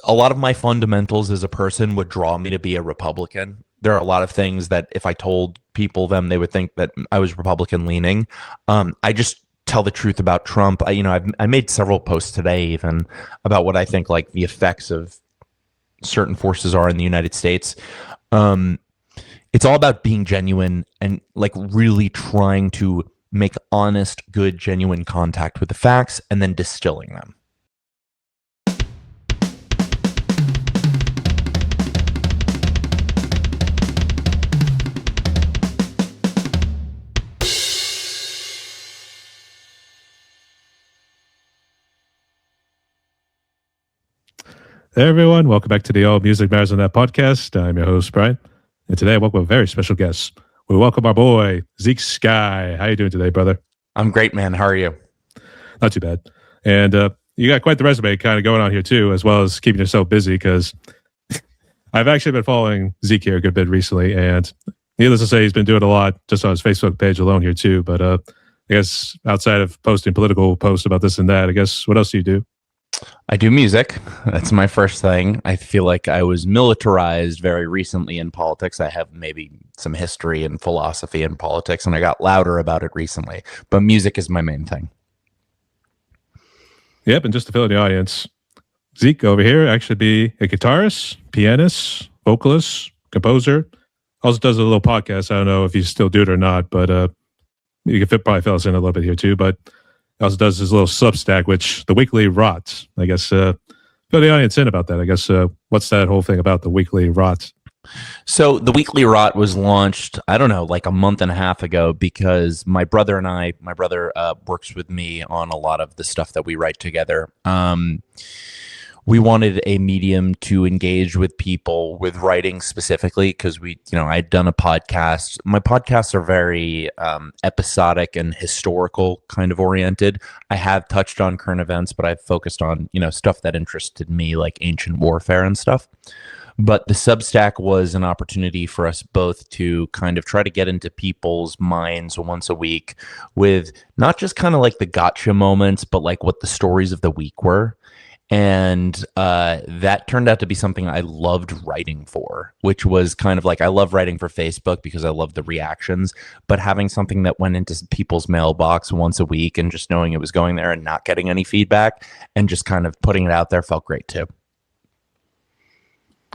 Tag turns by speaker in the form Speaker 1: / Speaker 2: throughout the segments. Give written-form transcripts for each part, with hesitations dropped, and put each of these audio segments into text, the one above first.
Speaker 1: a lot of my fundamentals as a person would draw me to be a Republican. There are a lot of things that if I told people them, they would think that I was Republican leaning. I just tell the truth about Trump. I made several posts today even about what I think like the effects of certain forces are in the United States. It's all about being genuine and like really trying to make honest, good, genuine contact with the facts and then distilling them.
Speaker 2: Hey everyone, welcome back to the All Music Matters on That podcast. I'm your host, Brian, and today I welcome a very special guest. We welcome our boy, Zeke Sky. How you doing today, brother?
Speaker 1: I'm great, man. How are you?
Speaker 2: Not too bad. And you got quite the resume kind of going on here too, as well as keeping yourself busy, because I've actually been following Zeke here a good bit recently, and needless to say, he's been doing a lot just on his Facebook page alone here too. But I guess outside of posting political posts about this and that, I guess what else do you do?
Speaker 1: I do music. That's my first thing. I feel like I was militarized very recently in politics. I have maybe some history and philosophy in politics, and I got louder about it recently. But music is my main thing.
Speaker 2: Yep, and just to fill in the audience, Zeke over here actually be a guitarist, pianist, vocalist, composer. Also does a little podcast. I don't know if you still do it or not, but you can probably fill us in a little bit here too. But also does his little Substack, which the Weekly Rot. I guess fill the audience in about that. I guess what's that whole thing about the Weekly Rot?
Speaker 1: So the Weekly Rot was launched, I don't know, like a month and a half ago, because my brother works with me on a lot of the stuff that we write together. We wanted a medium to engage with people with writing specifically, because I'd done a podcast. My podcasts are very episodic and historical kind of oriented. I have touched on current events, but I've focused on, stuff that interested me, like ancient warfare and stuff. But the Substack was an opportunity for us both to kind of try to get into people's minds once a week with not just kind of like the gotcha moments, but like what the stories of the week were. And that turned out to be something I loved writing for, which was kind of like, I love writing for Facebook because I love the reactions, but having something that went into people's mailbox once a week and just knowing it was going there and not getting any feedback and just kind of putting it out there felt great too.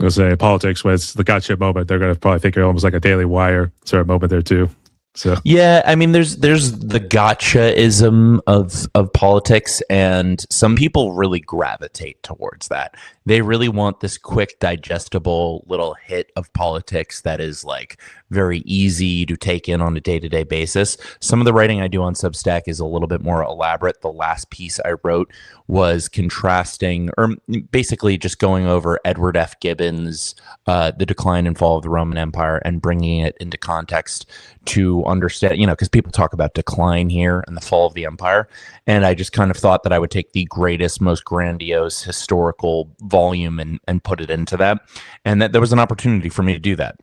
Speaker 2: I was saying politics, when it's the gotcha moment, they're going to probably think you're almost like a Daily Wire sort of moment there too. So
Speaker 1: yeah, I mean, there's the gotchaism of politics, and some people really gravitate towards that. They really want this quick, digestible little hit of politics that is like very easy to take in on a day-to-day basis. Some of the writing I do on Substack is a little bit more elaborate. The last piece I wrote was contrasting, or basically just going over Edward F. Gibbon's The Decline and Fall of the Roman Empire and bringing it into context to understand, because people talk about decline here and the fall of the empire. And I just kind of thought that I would take the greatest, most grandiose historical volume and put it into that. And that there was an opportunity for me to do that,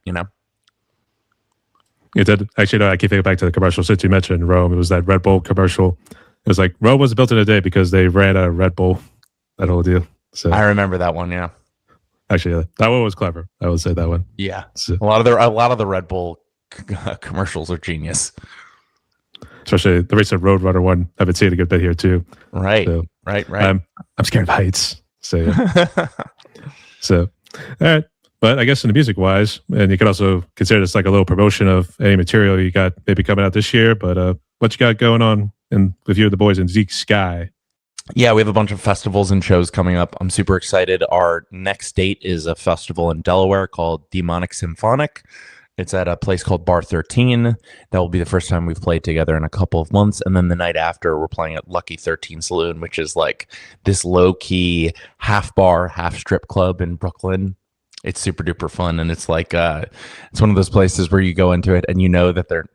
Speaker 2: It did. Actually, no, I keep thinking back to the commercial since you mentioned Rome. It was that Red Bull commercial. It was like Rome was built in a day because they ran a Red Bull. That whole deal. So
Speaker 1: I remember that one. Yeah,
Speaker 2: actually, that one was clever. I would say that one.
Speaker 1: Yeah,
Speaker 2: so,
Speaker 1: a lot of the Red Bull commercials are genius.
Speaker 2: Especially the recent Roadrunner one. I've been seeing a good bit here too.
Speaker 1: Right,
Speaker 2: so,
Speaker 1: right.
Speaker 2: I'm scared of heights. So, yeah. So, all right. But I guess in the music wise, and you can also consider this like a little promotion of any material you got maybe coming out this year. But what you got going on with you and the boys in Zeke Sky?
Speaker 1: Yeah, we have a bunch of festivals and shows coming up. I'm super excited. Our next date is a festival in Delaware called Demonic Symphonic. It's at a place called Bar 13. That will be the first time we've played together in a couple of months. And then the night after, we're playing at Lucky 13 Saloon, which is like this low-key half bar, half strip club in Brooklyn. It's super duper fun. And it's like, it's one of those places where you go into it and you know that they're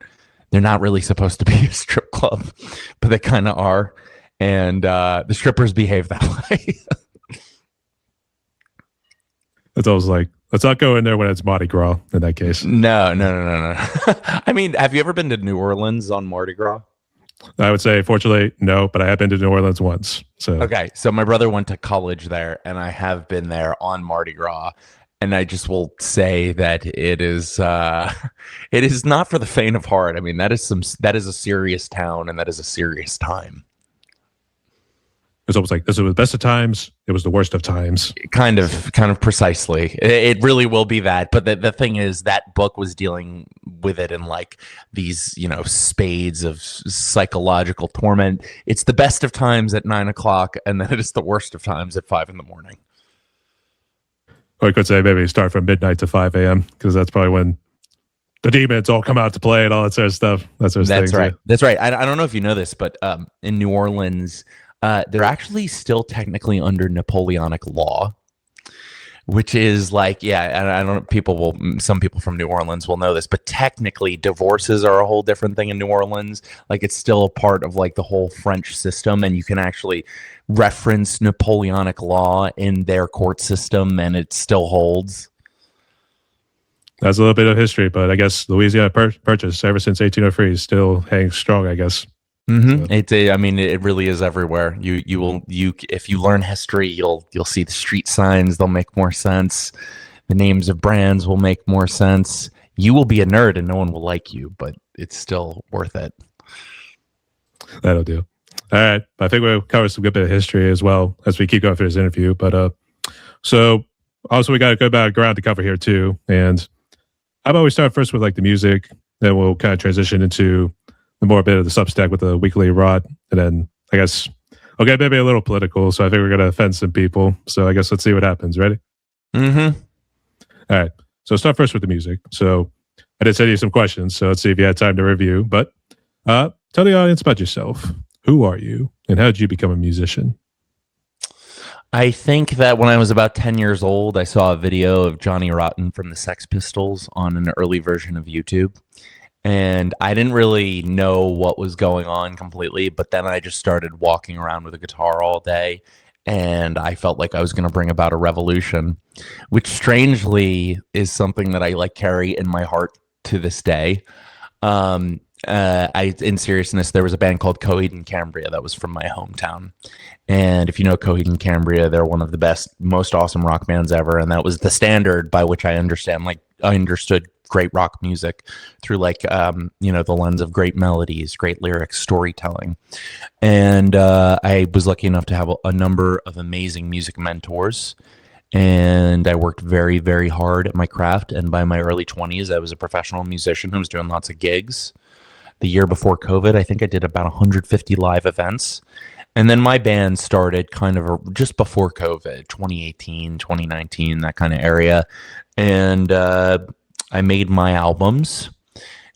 Speaker 1: not really supposed to be a strip club, but they kind of are. And the strippers behave that way.
Speaker 2: It's always like, let's not go in there when it's Mardi Gras in that case.
Speaker 1: No. I mean, have you ever been to New Orleans on Mardi Gras?
Speaker 2: I would say, fortunately, no, but I have been to New Orleans once. So
Speaker 1: Okay, so my brother went to college there, and I have been there on Mardi Gras, and I just will say that it is it is not for the faint of heart. I mean, that is a serious town, and that is a serious time.
Speaker 2: it's almost like this was the best of times. It was the worst of times.
Speaker 1: Kind of precisely. It really will be that. But the thing is, that book was dealing with it in like these, spades of psychological torment. It's the best of times at 9 o'clock, and then it is the worst of times at 5 a.m.
Speaker 2: Or I could say maybe start from midnight to 5 a.m. because that's probably when the demons all come out to play and all that sort of stuff. That's
Speaker 1: right. That's right. I don't know if you know this, but in New Orleans, they're actually still technically under Napoleonic law, which is like, I don't. Some people from New Orleans will know this, but technically, divorces are a whole different thing in New Orleans. Like, it's still a part of like the whole French system, and you can actually reference Napoleonic law in their court system, and it still holds.
Speaker 2: That's a little bit of history, but I guess Louisiana Purchase ever since 1803 still hangs strong, I guess.
Speaker 1: Mm-hmm. It really is everywhere. If you learn history, you'll see the street signs. They'll make more sense. The names of brands will make more sense. You will be a nerd and no one will like you, but it's still worth it.
Speaker 2: That'll do. All right. I think we'll cover some good bit of history as well as we keep going through this interview. But so also we got a good amount of ground to cover here too. And how about we start first with like the music, then we'll kind of transition into the more bit of the Substack with the weekly rot, and then I guess I'll get maybe a little political. So I think we're gonna offend some people. So I guess let's see what happens. Ready?
Speaker 1: Mm-hmm.
Speaker 2: All right. So start first with the music. So I did send you some questions. So let's see if you had time to review. But tell the audience about yourself. Who are you, and how did you become a musician?
Speaker 1: I think that when I was about 10 years old, I saw a video of Johnny Rotten from the Sex Pistols on an early version of YouTube. And I didn't really know what was going on completely, but then I just started walking around with a guitar all day, and I felt like I was going to bring about a revolution, which strangely is something that I like carry in my heart to this day. In seriousness, there was a band called Coheed and Cambria that was from my hometown. And if you know Coheed and Cambria, they're one of the best, most awesome rock bands ever. And that was the standard by which I understood great rock music through the lens of great melodies, great lyrics, storytelling. And I was lucky enough to have a number of amazing music mentors. And I worked very, very hard at my craft. And by my early 20s, I was a professional musician who was doing lots of gigs. The year before COVID, I think I did about 150 live events. And then my band started kind of just before COVID, 2018, 2019, that kind of area. And I made my albums.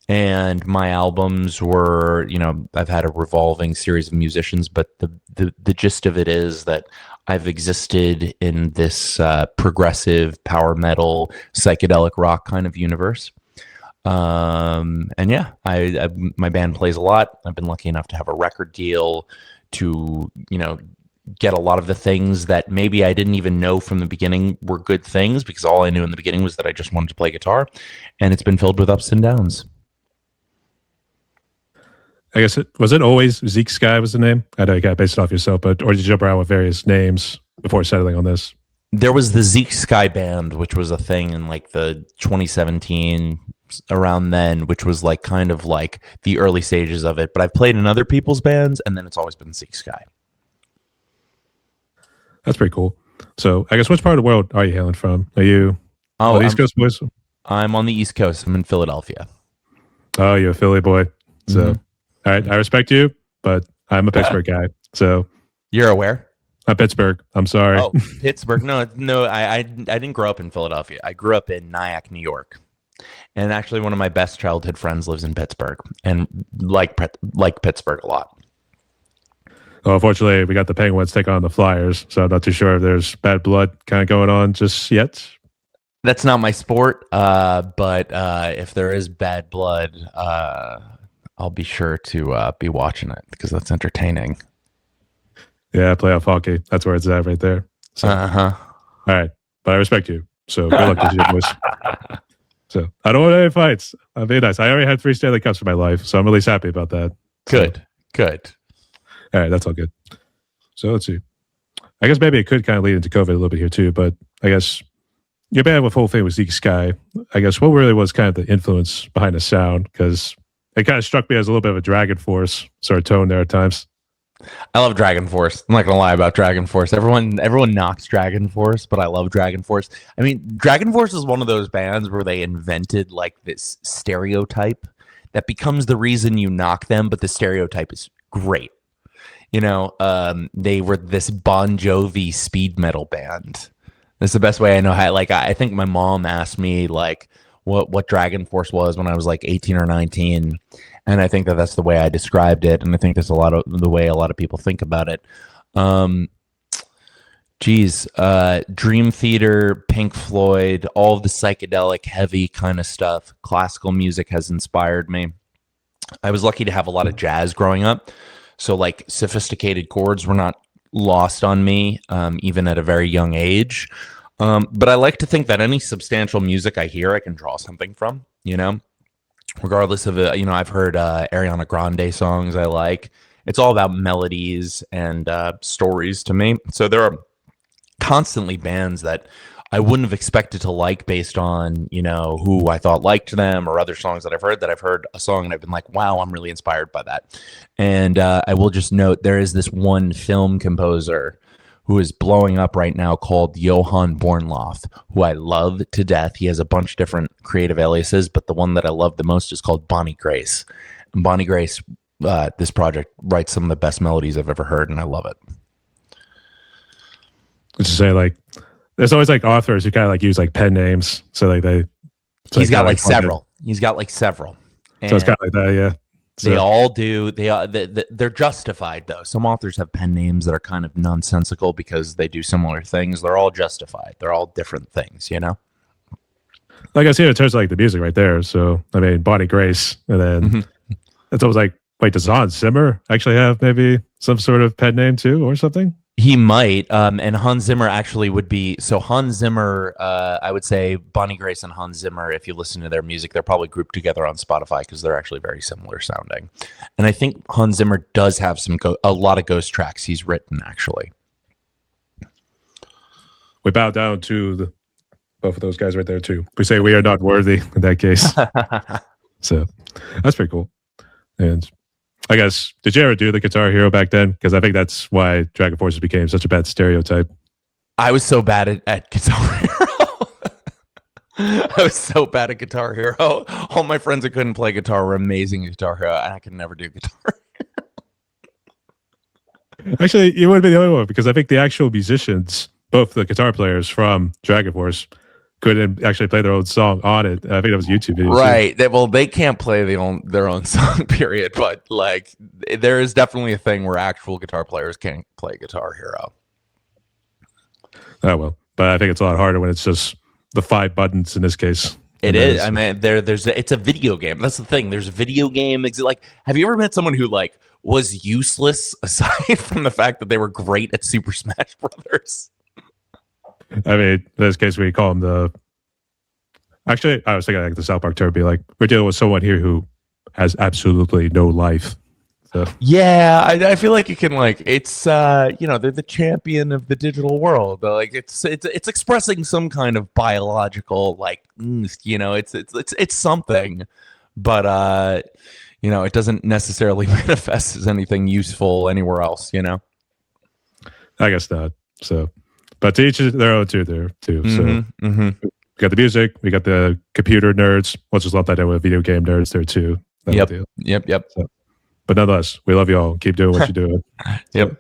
Speaker 1: And my albums were, I've had a revolving series of musicians, but the gist of it is that I've existed in this progressive power metal, psychedelic rock kind of universe. And yeah, my band plays a lot. I've been lucky enough to have a record deal, to get a lot of the things that maybe I didn't even know from the beginning were good things, because all I knew in the beginning was that I just wanted to play guitar, and it's been filled with ups and downs.
Speaker 2: I guess was it always Zeke Sky was the name? I know you got based it off yourself, but or did you jump around with various names before settling on this?
Speaker 1: There was the Zeke Sky band, which was a thing in like the 2017 around then, which was like kind of like the early stages of it. But I've played in other people's bands, and then it's always been Zeke Sky.
Speaker 2: That's pretty cool. So I guess which part of the world are you hailing from? Are you
Speaker 1: the
Speaker 2: East Coast boys?
Speaker 1: I'm on the East Coast. I'm in Philadelphia.
Speaker 2: Oh, you're a Philly boy. So all right, I respect you, but I'm a Pittsburgh guy. So
Speaker 1: you're aware?
Speaker 2: I'm Pittsburgh. I'm sorry.
Speaker 1: Oh, Pittsburgh. No. I didn't grow up in Philadelphia. I grew up in Nyack, New York. And actually, one of my best childhood friends lives in Pittsburgh, and like Pittsburgh a lot.
Speaker 2: Well, unfortunately, we got the Penguins taking on the Flyers, so I'm not too sure if there's bad blood kind of going on just yet.
Speaker 1: That's not my sport, but if there is bad blood, I'll be sure to be watching it, because that's entertaining.
Speaker 2: Yeah, playoff hockey. That's where it's at right there. So, all right, but I respect you. So good luck to you, boys. So I don't want any fights. I'll be nice. I already had 3 Stanley Cups for my life, so I'm at least happy about that.
Speaker 1: Good. Good.
Speaker 2: All right, that's all good. So let's see. I guess maybe it could kind of lead into COVID a little bit here too, but I guess your band with whole thing with Zeke Sky. I guess what really was kind of the influence behind the sound, because it kind of struck me as a little bit of a Dragon Force sort of tone there at times.
Speaker 1: I love Dragon Force. I'm not gonna lie about Dragon Force. Everyone knocks Dragon Force, but I love Dragon Force. I mean, Dragon Force is one of those bands where they invented like this stereotype that becomes the reason you knock them, but the stereotype is great. You know, they were this Bon Jovi speed metal band. That's the best way I know how. Like, I think my mom asked me like what Dragon Force was when I was like 18 or 19, and I think that's the way I described it, and I think that's a lot of the way a lot of people think about it. Dream Theater, Pink Floyd, all of the psychedelic, heavy kind of stuff. Classical music has inspired me. I was lucky to have a lot of jazz growing up, so like sophisticated chords were not lost on me, even at a very young age. But I like to think that any substantial music I hear, I can draw something from, you know, regardless of it. You know, I've heard Ariana Grande songs I like. It's all about melodies and stories to me. So there are constantly bands that I wouldn't have expected to like based on, you know, who I thought liked them or other songs that I've heard a song and I've been like, wow, I'm really inspired by that. And I will just note there is this one film composer who is blowing up right now called Johann Bornloth, who I love to death. He has a bunch of different creative aliases, but the one that I love the most is called Bonnie Grace. And Bonnie Grace, this project, writes some of the best melodies I've ever heard, and I love it.
Speaker 2: Let's just say, like, there's always like authors who kind of like use like pen names. So like
Speaker 1: he's got like several. He's got like several.
Speaker 2: So it's kind of like that, yeah. So.
Speaker 1: They all do. They're justified though. Some authors have pen names that are kind of nonsensical because they do similar things. They're all justified. They're all different things, you know.
Speaker 2: Like I see, in terms of like the music right there. So I mean, Bonnie Grace, and then it's always like, wait, does Hans Zimmer actually have maybe some sort of pen name too, or something?
Speaker 1: He might, and Hans Zimmer actually would be. So Hans Zimmer, I would say Bonnie Grace and Hans Zimmer, if you listen to their music, they're probably grouped together on Spotify because they're actually very similar sounding. And I think Hans Zimmer does have a lot of ghost tracks he's written, actually.
Speaker 2: We bow down to both of those guys right there too. We say we are not worthy in that case. So that's pretty cool. And I guess, did you ever do the Guitar Hero back then? Because I think that's why Dragon Force became such a bad stereotype.
Speaker 1: I was so bad at Guitar Hero. I was so bad at Guitar Hero. All my friends that couldn't play guitar were amazing at Guitar Hero, and I could never do guitar.
Speaker 2: Actually, you wouldn't be the only one, because I think the actual musicians, both the guitar players from Dragon Force, couldn't actually play their own song on it. I think that was YouTube videos.
Speaker 1: Right. They can't play their own song, period. But like, there is definitely a thing where actual guitar players can't play Guitar Hero.
Speaker 2: Oh, well. But I think it's a lot harder when it's just the 5 buttons in this case.
Speaker 1: It is. I mean, it's a video game. That's the thing. There's a video game. Like, have you ever met someone who like was useless aside from the fact that they were great at Super Smash Brothers?
Speaker 2: I mean, in this case, we call him the. Actually, I was thinking like the South Park term, be like, we're dealing with someone here who has absolutely no life. So.
Speaker 1: Yeah, I feel like you can like it's they're the champion of the digital world. Like it's expressing some kind of biological like it's something, but it doesn't necessarily manifest as anything useful anywhere else. You know,
Speaker 2: I guess not. So. But to each their own too there too. So we got the music, we got the computer nerds. Let's just lump that in with video game nerds there too.
Speaker 1: Yep.
Speaker 2: So, but nonetheless, we love you all. Keep doing what you're doing.
Speaker 1: Yep.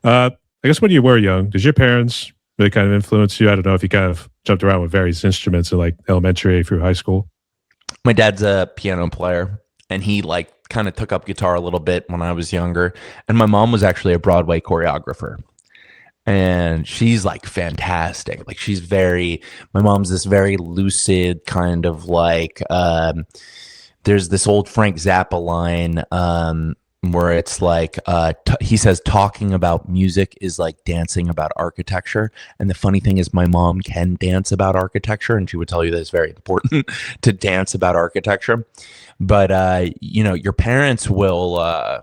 Speaker 2: I guess when you were young, did your parents really kind of influence you? I don't know if you kind of jumped around with various instruments in like elementary through high school.
Speaker 1: My dad's a piano player, and he like kind of took up guitar a little bit when I was younger. And my mom was actually a Broadway choreographer. And she's like fantastic. Like my mom's this very lucid kind of like, there's this old Frank Zappa line where it's like, he says, talking about music is like dancing about architecture. And the funny thing is my mom can dance about architecture, and she would tell you that it's very important to dance about architecture. But, your parents will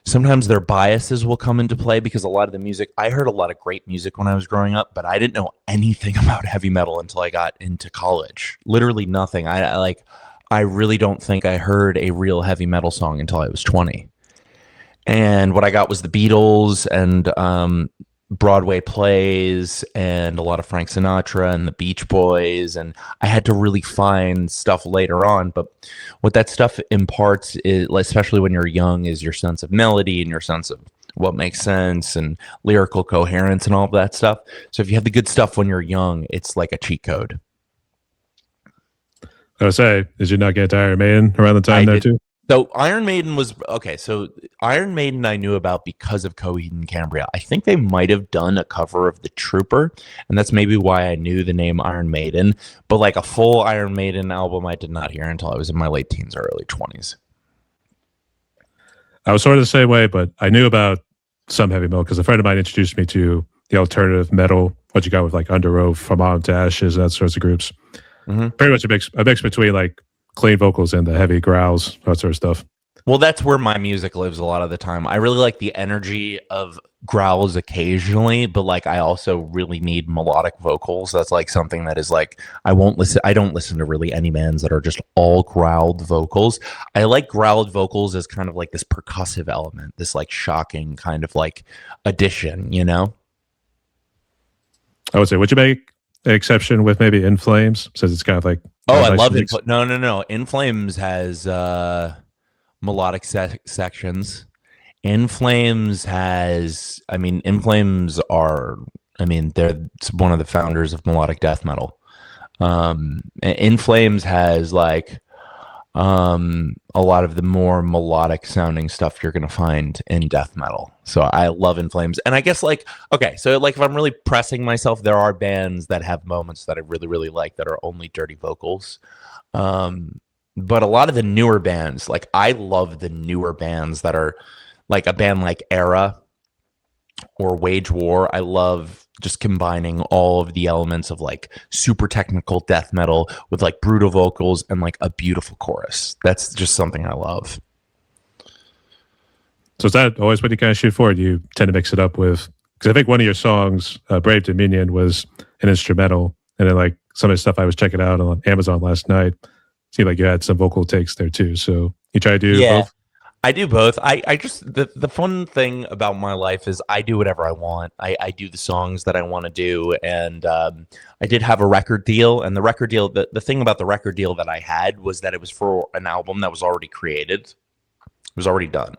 Speaker 1: sometimes their biases will come into play because a lot of the music, I heard a lot of great music when I was growing up, but I didn't know anything about heavy metal until I got into college. Literally nothing. I really don't think I heard a real heavy metal song until I was 20. And what I got was the Beatles and Broadway plays and a lot of Frank Sinatra and the Beach Boys. And I had to really find stuff later on. But what that stuff imparts, is, especially when you're young, is your sense of melody and your sense of what makes sense and lyrical coherence and all of that stuff. So if you have the good stuff when you're young, it's like a cheat code.
Speaker 2: I would say, did you not get to Iron Maiden around the time there too?
Speaker 1: So Iron Maiden was okay. So Iron Maiden I knew about because of Coheed and Cambria. I think they might have done a cover of The Trooper, and that's maybe why I knew the name Iron Maiden. But like a full Iron Maiden album, I did not hear until I was in my late teens or early 20s.
Speaker 2: I was sort of the same way, but I knew about some heavy metal because a friend of mine introduced me to the alternative metal. What you got with like Under Oath, From Autumn to Ashes, that sorts of groups. Mm-hmm. Pretty much a mix between like clean vocals and the heavy growls, that sort of stuff.
Speaker 1: Well, that's where my music lives a lot of the time. I really like the energy of growls occasionally, but like I also really need melodic vocals. That's like something that is like I don't listen to really any bands that are just all growled vocals. I like growled vocals as kind of like this percussive element, this like shocking kind of like addition, you know?
Speaker 2: I would say, would you make an exception with maybe In Flames, since it's kind of like
Speaker 1: I love it. No. In Flames has melodic sections. In Flames are, they're one of the founders of melodic death metal. In Flames has like a lot of the more melodic sounding stuff you're going to find in death metal. So I love In Flames. And I guess like, okay, so like if I'm really pressing myself, there are bands that have moments that I really, really like that are only dirty vocals. But a lot of the newer bands, like I love the newer bands that are like a band like Era or Wage War. I love just combining all of the elements of like super technical death metal with like brutal vocals and like a beautiful chorus. That's just something I love.
Speaker 2: So is that always what you kind of shoot for? Do you tend to mix it up with, because I think one of your songs, Brave Dominion, was an instrumental, and then like some of the stuff I was checking out on Amazon last night, seemed like you had some vocal takes there too. So you try to do both?
Speaker 1: I do both. I just, the fun thing about my life is I do whatever I want. I do the songs that I want to do. And I did have a record deal. And the record deal, the thing about the record deal that I had was that it was for an album that was already created. It was already done.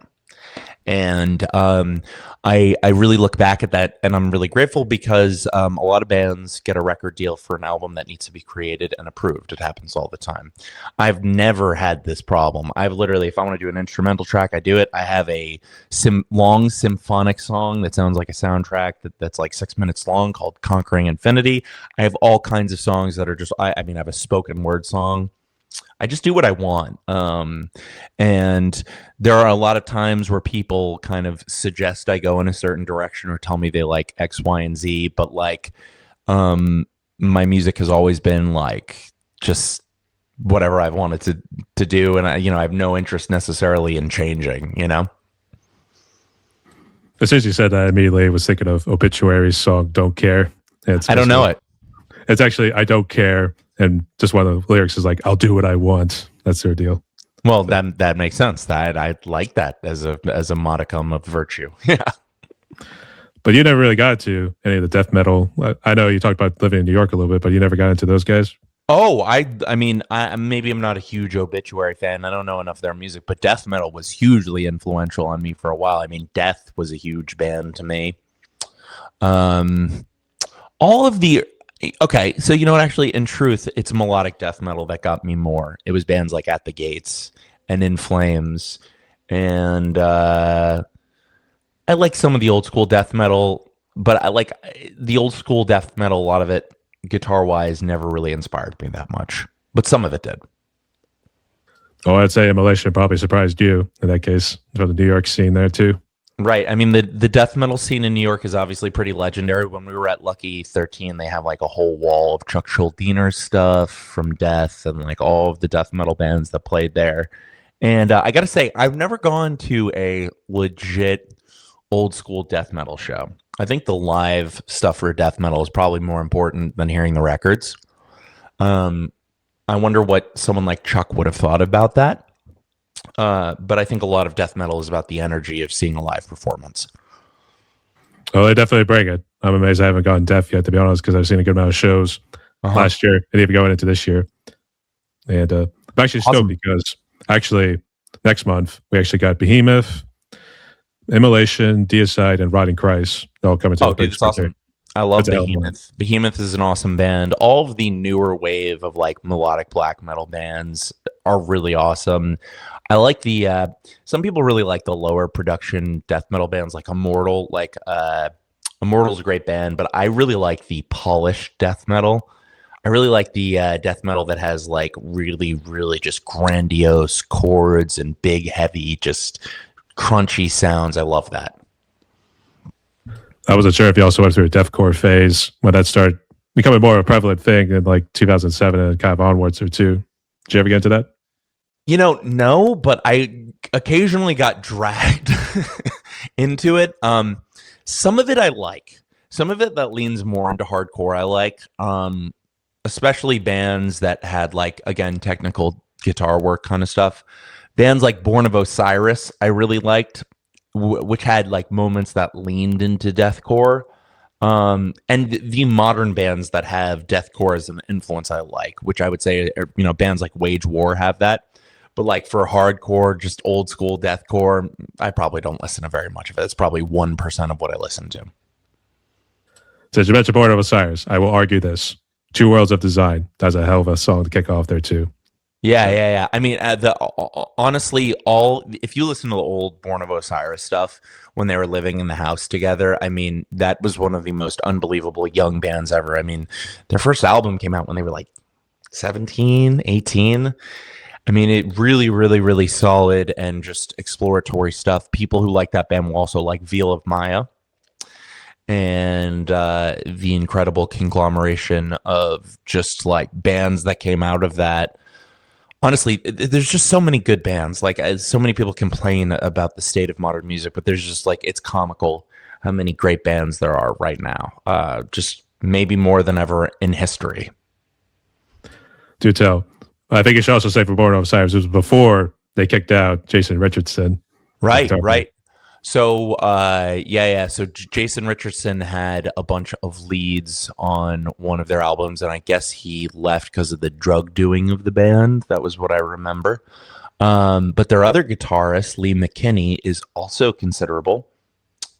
Speaker 1: And I really look back at that and I'm really grateful because a lot of bands get a record deal for an album that needs to be created and approved. It happens all the time. I've never had this problem. I've literally, if I want to do an instrumental track, I do it. I have a long symphonic song that sounds like a soundtrack that's like 6 minutes long called Conquering Infinity. I have all kinds of songs that are just, I have a spoken word song. I just do what I want. And there are a lot of times where people kind of suggest I go in a certain direction or tell me they like X, Y, and Z. But like, my music has always been like just whatever I've wanted to do. And I have no interest necessarily in changing,
Speaker 2: As soon as you said that, I immediately was thinking of Obituary's song, Don't Care.
Speaker 1: I don't know it.
Speaker 2: It's actually, I don't care. And just one of the lyrics is like, I'll do what I want. That's their deal.
Speaker 1: Well, that makes sense. I like that as a modicum of virtue. Yeah. But
Speaker 2: you never really got to any of the death metal. I know you talked about living in New York a little bit, but you never got into those guys.
Speaker 1: Oh, I maybe I'm not a huge Obituary fan. I don't know enough of their music, but death metal was hugely influential on me for a while. I mean, Death was a huge band to me. All of the Okay, so you know what? Actually, in truth, it's melodic death metal that got me more. It was bands like At the Gates and In Flames, and I like some of the old school death metal, but I like the old school death metal. A lot of it, guitar-wise, never really inspired me that much, but some of it did.
Speaker 2: Oh, I'd say Immolation probably surprised you in that case, from the New York scene there too.
Speaker 1: Right. I mean, the death metal scene in New York is obviously pretty legendary. When we were at Lucky 13, they have like a whole wall of Chuck Schuldiner stuff from Death and like all of the death metal bands that played there. And I got to say, I've never gone to a legit old school death metal show. I think the live stuff for death metal is probably more important than hearing the records. I wonder what someone like Chuck would have thought about that. But I think a lot of death metal is about the energy of seeing a live performance.
Speaker 2: Oh, they definitely bring it. I'm amazed I haven't gone deaf yet, to be honest, because I've seen a good amount of shows last year and even going into this year. And I'm actually stoked because actually next month we actually got Behemoth, Immolation, Deicide, and Rotting Christ all coming to the
Speaker 1: dude, it's awesome. I love Behemoth. Behemoth is an awesome band. All of the newer wave of like melodic black metal bands are really awesome. I like the some people really like the lower production death metal bands like Immortal. Like Immortal's a great band, but I really like the polished death metal. I really like the death metal that has like really, really just grandiose chords and big, heavy, just crunchy sounds. I love that.
Speaker 2: I wasn't sure if you also went through a deathcore phase when that started becoming more of a prevalent thing in like 2007 and kind of onwards or two. Did you ever get into that?
Speaker 1: You know, no, but I occasionally got dragged into it. Some of it I like. Some of it that leans more into hardcore I like. Especially bands that had like, again, technical guitar work kind of stuff. Bands like Born of Osiris I really liked, which had like moments that leaned into deathcore. And the modern bands that have deathcore as an influence I like, which I would say, you know, bands like Wage War have that. But like for hardcore, just old school deathcore, I probably don't listen to very much of it. It's probably 1% of what I listen to.
Speaker 2: Since you mentioned Born of Osiris, I will argue this. Two Worlds of Design. That's a hell of a song to kick off there too.
Speaker 1: Yeah. I mean, honestly, if you listen to the old Born of Osiris stuff when they were living in the house together, I mean, that was one of the most unbelievable young bands ever. I mean, their first album came out when they were like 17, 18. I mean, it really, really, really solid and just exploratory stuff. People who like that band will also like Veil of Maya and the incredible conglomeration of just like bands that came out of that. Honestly, there's just so many good bands. Like so many people complain about the state of modern music, but there's just like, it's comical how many great bands there are right now. Just maybe more than ever in history. Do
Speaker 2: tell. I think you should also say for Born of Osiris, it was before they kicked out Jason Richardson.
Speaker 1: Right. So, So Jason Richardson had a bunch of leads on one of their albums, and I guess he left because of the drug doing of the band. That was what I remember. But their other guitarist, Lee McKinney, is also considerable.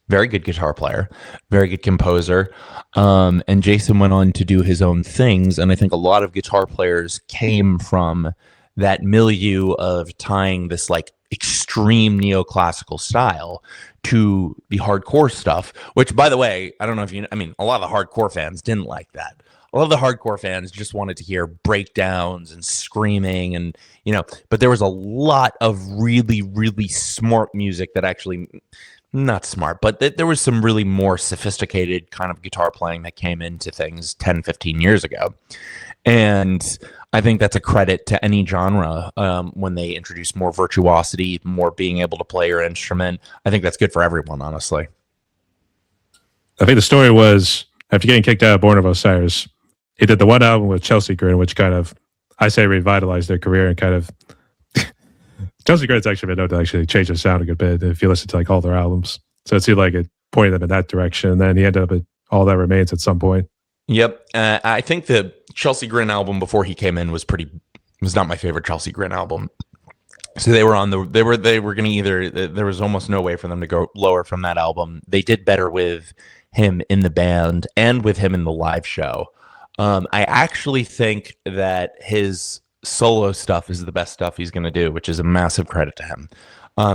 Speaker 1: Very good guitar player, very good composer. And Jason went on to do his own things. And I think a lot of guitar players came from that milieu of tying this like extreme neoclassical style to the hardcore stuff, which, by the way, I don't know if you, I mean, a lot of the hardcore fans didn't like that. A lot of the hardcore fans just wanted to hear breakdowns and screaming and, you know, but there was a lot of really, really smart music that actually, not smart, but there was some really more sophisticated kind of guitar playing that came into things 10, 15 years ago. And I think that's a credit to any genre when they introduce more virtuosity, more being able to play your instrument. I think that's good for everyone, honestly.
Speaker 2: I think the story was, after getting kicked out of Born of Osiris, he did the one album with Chelsea Grin, which kind of, I say, revitalized their career and kind of Chelsea Grin's actually been known to actually change their sound a good bit if you listen to like all their albums. So it seemed like it pointed them in that direction. And then he ended up at All That Remains at some point.
Speaker 1: Yep. I think the Chelsea Grin album before he came in was not my favorite Chelsea Grin album. So they were going to either, there was almost no way for them to go lower from that album. They did better with him in the band and with him in the live show. I actually think that his solo stuff is the best stuff he's going to do, which is a massive credit to him.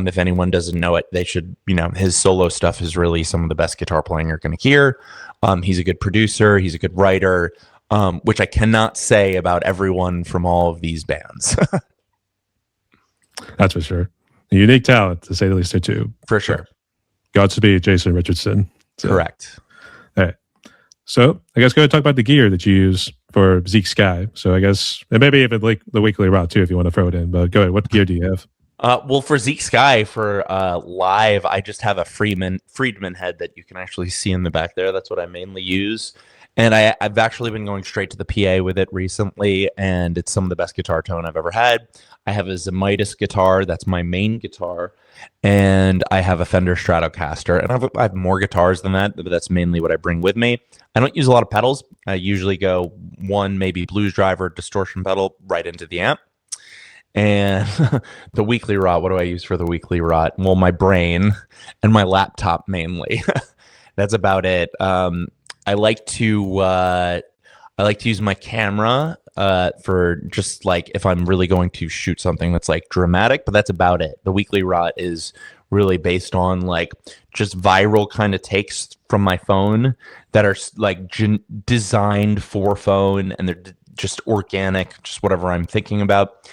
Speaker 1: If anyone doesn't know it, they should, his solo stuff is really some of the best guitar playing you're going to hear. He's a good producer. He's a good writer, which I cannot say about everyone from all of these bands.
Speaker 2: That's for sure. A unique talent, to say the least, too.
Speaker 1: For sure.
Speaker 2: Godspeed, Jason Richardson. So.
Speaker 1: Correct.
Speaker 2: All right. So I guess go ahead and talk about the gear that you use for Zeke Sky. So I guess, and maybe even like the weekly route too, if you want to throw it in, but go ahead. What gear do you have?
Speaker 1: Well, for Zeke Sky for live, I just have a Friedman head that you can actually see in the back there. That's what I mainly use, and I've actually been going straight to the PA with it recently, and it's some of the best guitar tone I've ever had. I have a Zemitis guitar, that's my main guitar, and I have a Fender Stratocaster, and I have more guitars than that, but that's mainly what I bring with me. I don't use a lot of pedals. I usually go one maybe blues driver distortion pedal right into the amp. And the weekly rot, what do I use for the weekly rot? Well, my brain and my laptop mainly. That's about it. I like to use my camera for just like if I'm really going to shoot something that's like dramatic, but that's about it. The weekly rot is really based on like just viral kind of takes from my phone that are like designed for phone, and they're just organic, just whatever I'm thinking about.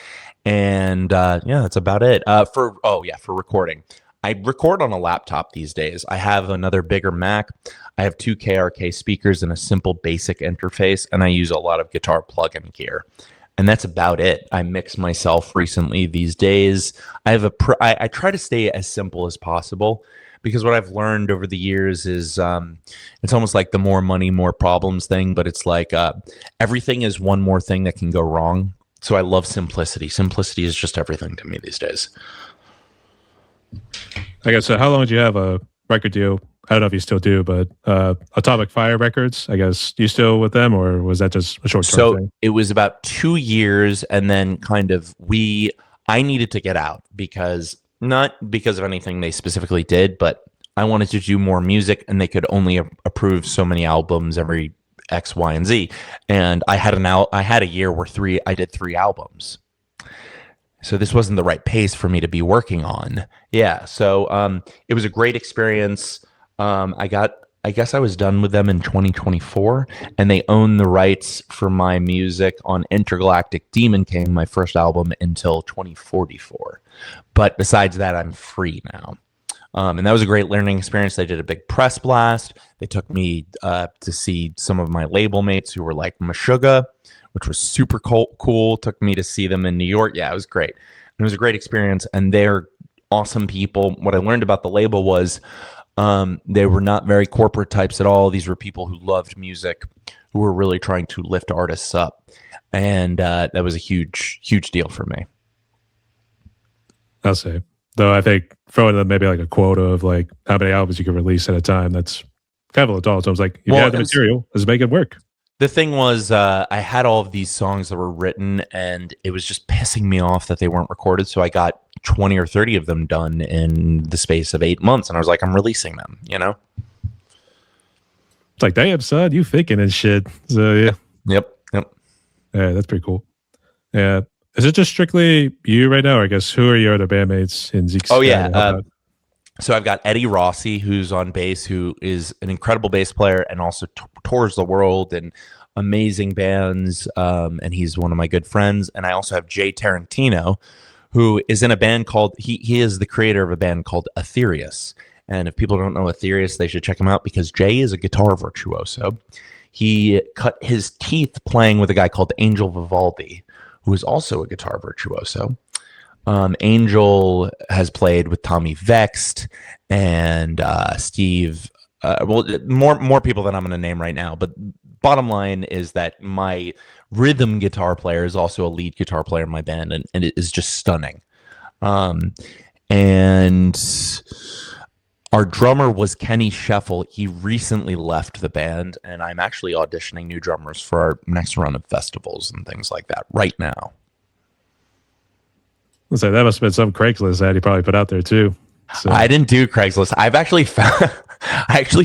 Speaker 1: And yeah, that's about it. For recording, I record on a laptop these days. I have another bigger Mac. I have two KRK speakers and a simple basic interface, and I use a lot of guitar plug-in gear. And that's about it. I mix myself recently these days. I try to stay as simple as possible, because what I've learned over the years is it's almost like the more money, more problems thing, but it's like everything is one more thing that can go wrong. So I love simplicity. Simplicity is just everything to me these days.
Speaker 2: I guess, how long did you have a record deal? I don't know if you still do, but Atomic Fire Records, I guess, you still with them, or was that just a short-term thing?
Speaker 1: It was about 2 years, and then kind of I needed to get out, because not because of anything they specifically did, but I wanted to do more music, and they could only approve so many albums every X, Y, and Z. And I had a year where I did 3 albums. So this wasn't the right pace for me to be working on. Yeah. So it was a great experience. I guess I was done with them in 2024, and they own the rights for my music on Intergalactic Demon King, my first album, until 2044. But besides that, I'm free now. And that was a great learning experience. They did a big press blast. They took me to see some of my label mates who were like Meshuggah, which was super cool. Took me to see them in New York. Yeah, it was great. And it was a great experience. And they're awesome people. What I learned about the label was they were not very corporate types at all. These were people who loved music, who were really trying to lift artists up. And that was a huge, huge deal for me.
Speaker 2: I'll say. Though I think throwing them maybe like a quota of like how many albums you can release at a time, that's kind of a little tall. So I was like, if you have the material, let's make it work.
Speaker 1: The thing was, I had all of these songs that were written, and it was just pissing me off that they weren't recorded. So I got 20 or 30 of them done in the space of 8 months. And I was like, I'm releasing them, you know?
Speaker 2: It's like, damn, son, you thinking and shit. So yeah.
Speaker 1: Yep.
Speaker 2: Yeah, that's pretty cool. Yeah. Is it just strictly you right now? Or I guess, who are your other bandmates in Zeke's?
Speaker 1: Oh, yeah. So I've got Eddie Rossi, who's on bass, who is an incredible bass player and also tours the world and amazing bands. And he's one of my good friends. And I also have Jay Tarantino, who is in a band called, he is the creator of a band called Aetherius. And if people don't know Aetherius, they should check him out, because Jay is a guitar virtuoso. He cut his teeth playing with a guy called Angel Vivaldi, who is also a guitar virtuoso. Angel has played with Tommy Vexed and Steve. More people than I'm going to name right now. But bottom line is that my rhythm guitar player is also a lead guitar player in my band, and it is just stunning. And our drummer was Kenny Scheffel. He recently left the band, and I'm actually auditioning new drummers for our next run of festivals and things like that right now.
Speaker 2: Let's say that must have been some Craigslist ad he probably put out there too. So.
Speaker 1: I didn't do Craigslist. I've actually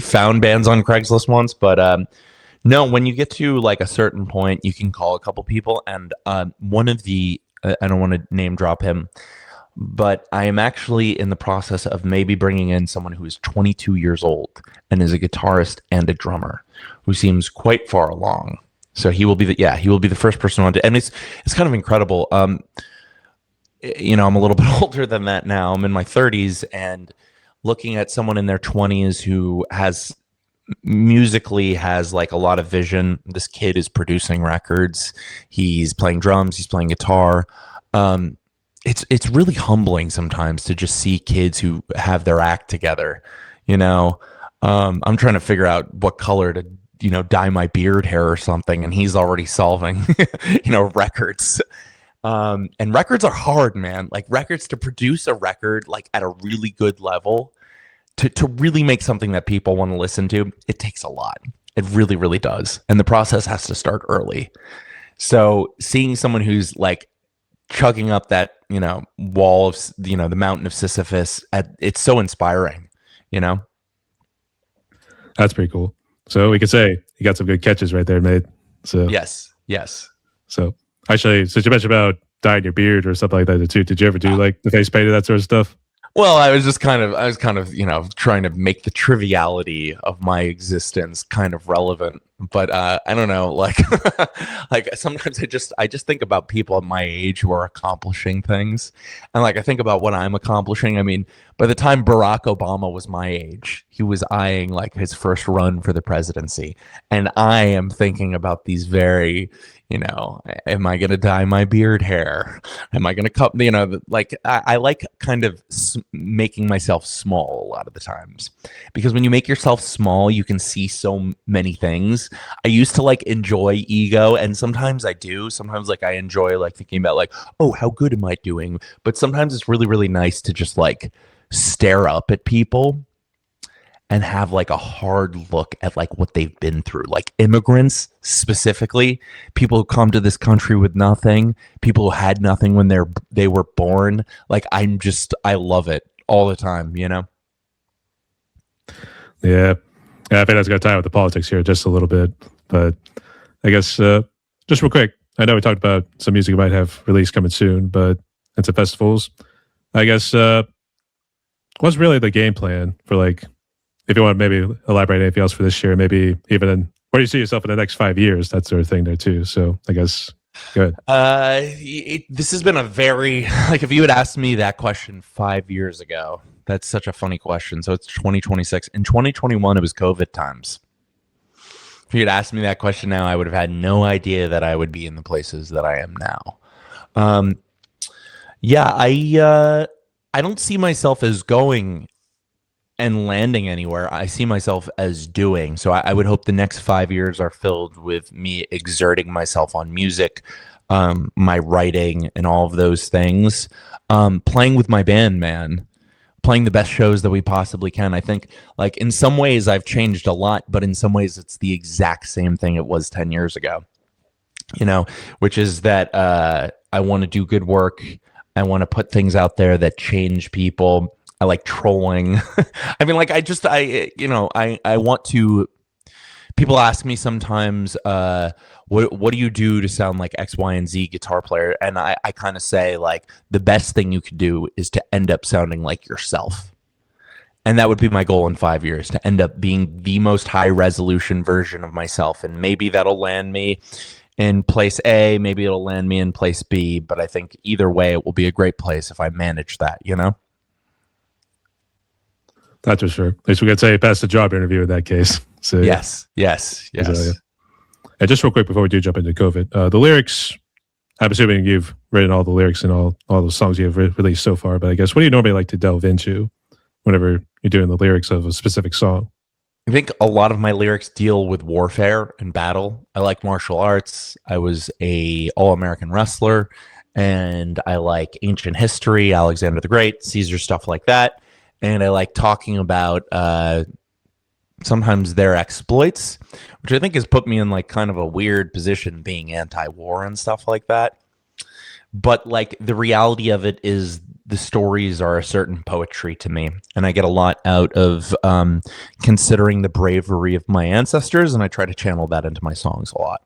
Speaker 1: found bands on Craigslist once, but no. When you get to like a certain point, you can call a couple people, and one of the I don't want to name drop him, but I am actually in the process of maybe bringing in someone who is 22 years old and is a guitarist and a drummer, who seems quite far along. So he will be the first person on to, and it's kind of incredible. You know, I'm a little bit older than that now. I'm in my 30s, and looking at someone in their 20s who has musically has like a lot of vision. This kid is producing records. He's playing drums. He's playing guitar. it's really humbling sometimes to just see kids who have their act together. You know, I'm trying to figure out what color to dye my beard hair or something, and he's already solving records. And records are hard, man. Like records, to produce a record like at a really good level, to really make something that people want to listen to, it takes a lot. It really, really does. And the process has to start early. So seeing someone who's like chugging up that, wall of, the mountain of Sisyphus, it's so inspiring, you know?
Speaker 2: That's pretty cool. So we could say you got some good catches right there, mate. So
Speaker 1: Yes. Yes.
Speaker 2: So actually, since you mentioned about dyeing your beard or something like that too, did you ever do like the face paint and that sort of stuff?
Speaker 1: Well, I was kind of, trying to make the triviality of my existence kind of relevant. But I don't know, like, like sometimes I just think about people at my age who are accomplishing things, and like I think about what I'm accomplishing. I mean, by the time Barack Obama was my age, he was eyeing like his first run for the presidency, and I am thinking about these very, am I going to dye my beard hair? Am I going to cut, like I like kind of making myself small a lot of the times, because when you make yourself small, you can see so many things. I used to like enjoy ego, and sometimes I do. Sometimes like I enjoy like thinking about like, oh, how good am I doing? But sometimes it's really, really nice to just like stare up at people and have like a hard look at like what they've been through, like immigrants specifically, people who come to this country with nothing, people who had nothing when they were born. Like I love it all the time,
Speaker 2: Yeah. Yeah, I think that's got to tie with the politics here just a little bit. But I guess just real quick, I know we talked about some music you might have released coming soon, but into festivals. I guess what's really the game plan for like, if you want to maybe elaborate anything else for this year, maybe even where do you see yourself in the next 5 years, that sort of thing there too. So I guess good.
Speaker 1: This has been a very, like, if you had asked me that question 5 years ago, that's such a funny question. So it's 2026. In 2021, it was COVID times. If you had asked me that question now, I would have had no idea that I would be in the places that I am now. Yeah, I don't see myself as going and landing anywhere. I see myself as doing. So I would hope the next 5 years are filled with me exerting myself on music, my writing, and all of those things. Playing with my band, man. Playing the best shows that we possibly can. I think, like, in some ways I've changed a lot, but in some ways it's the exact same thing it was 10 years ago. Which is that I want to do good work. I want to put things out there that change people. I like trolling. I mean, like, I want to. People ask me sometimes, what do you do to sound like X, Y, and Z guitar player? And I kind of say, like, the best thing you could do is to end up sounding like yourself. And that would be my goal in 5 years, to end up being the most high resolution version of myself. And maybe that'll land me in place A, maybe it'll land me in place B. But I think either way, it will be a great place if I manage that,
Speaker 2: That's for sure. At least we could say pass the job interview in that case. So
Speaker 1: yes.
Speaker 2: And just real quick before we do jump into COVID, the lyrics. I'm assuming you've written all the lyrics and all those songs you've released so far. But I guess what do you normally like to delve into whenever you're doing the lyrics of a specific song?
Speaker 1: I think a lot of my lyrics deal with warfare and battle. I like martial arts. I was a all-American wrestler, and I like ancient history, Alexander the Great, Caesar, stuff like that. And I like talking about sometimes their exploits, which I think has put me in like kind of a weird position being anti-war and stuff like that. But like the reality of it is the stories are a certain poetry to me, and I get a lot out of considering the bravery of my ancestors, and I try to channel that into my songs a lot.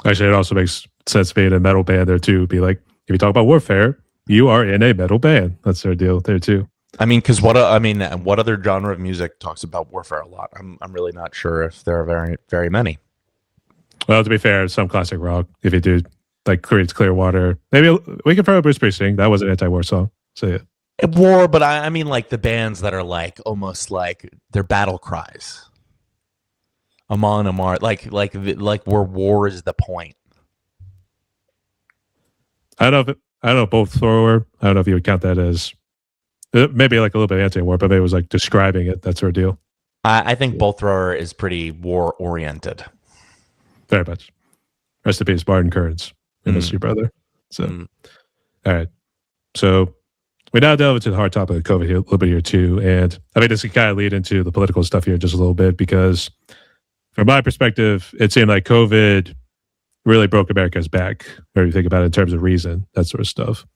Speaker 2: Actually, it also makes sense being a metal band there too. Be like, if you talk about warfare, you are in a metal band. That's their deal there too.
Speaker 1: I mean, because what other genre of music talks about warfare a lot? I'm really not sure if there are very, very many.
Speaker 2: Well, to be fair, some classic rock. If you do like Creedence Clearwater, maybe we can throw Bruce Springsteen. That was an anti-war song. So yeah,
Speaker 1: war. But I mean, like the bands that are like almost like their battle cries. Amon Amar, like where war is the point.
Speaker 2: I don't know bolt thrower. I don't know if you would count that as maybe like a little bit anti-war, but maybe it was like describing it, that sort of deal.
Speaker 1: I think bolt thrower is pretty war oriented.
Speaker 2: Very much. Rest in peace, Barton Kearns. We miss
Speaker 1: Mm.
Speaker 2: you, brother. So,
Speaker 1: Mm.
Speaker 2: all right. So we now delve into the hard topic of COVID here, a little bit here too. And I mean, this can kind of lead into the political stuff here just a little bit because from my perspective, it seemed like COVID really broke America's back, where you think about it in terms of reason, that sort of stuff.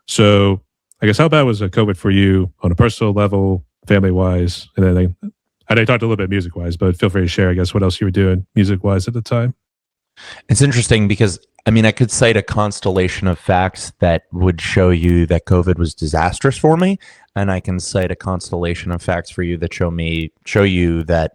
Speaker 2: So I guess how bad was COVID for you on a personal level, family wise? And then I know you talked a little bit music wise, but feel free to share, I guess, what else you were doing music wise at the time.
Speaker 1: It's interesting because I mean, I could cite a constellation of facts that would show you that COVID was disastrous for me, and I can cite a constellation of facts for you that show you that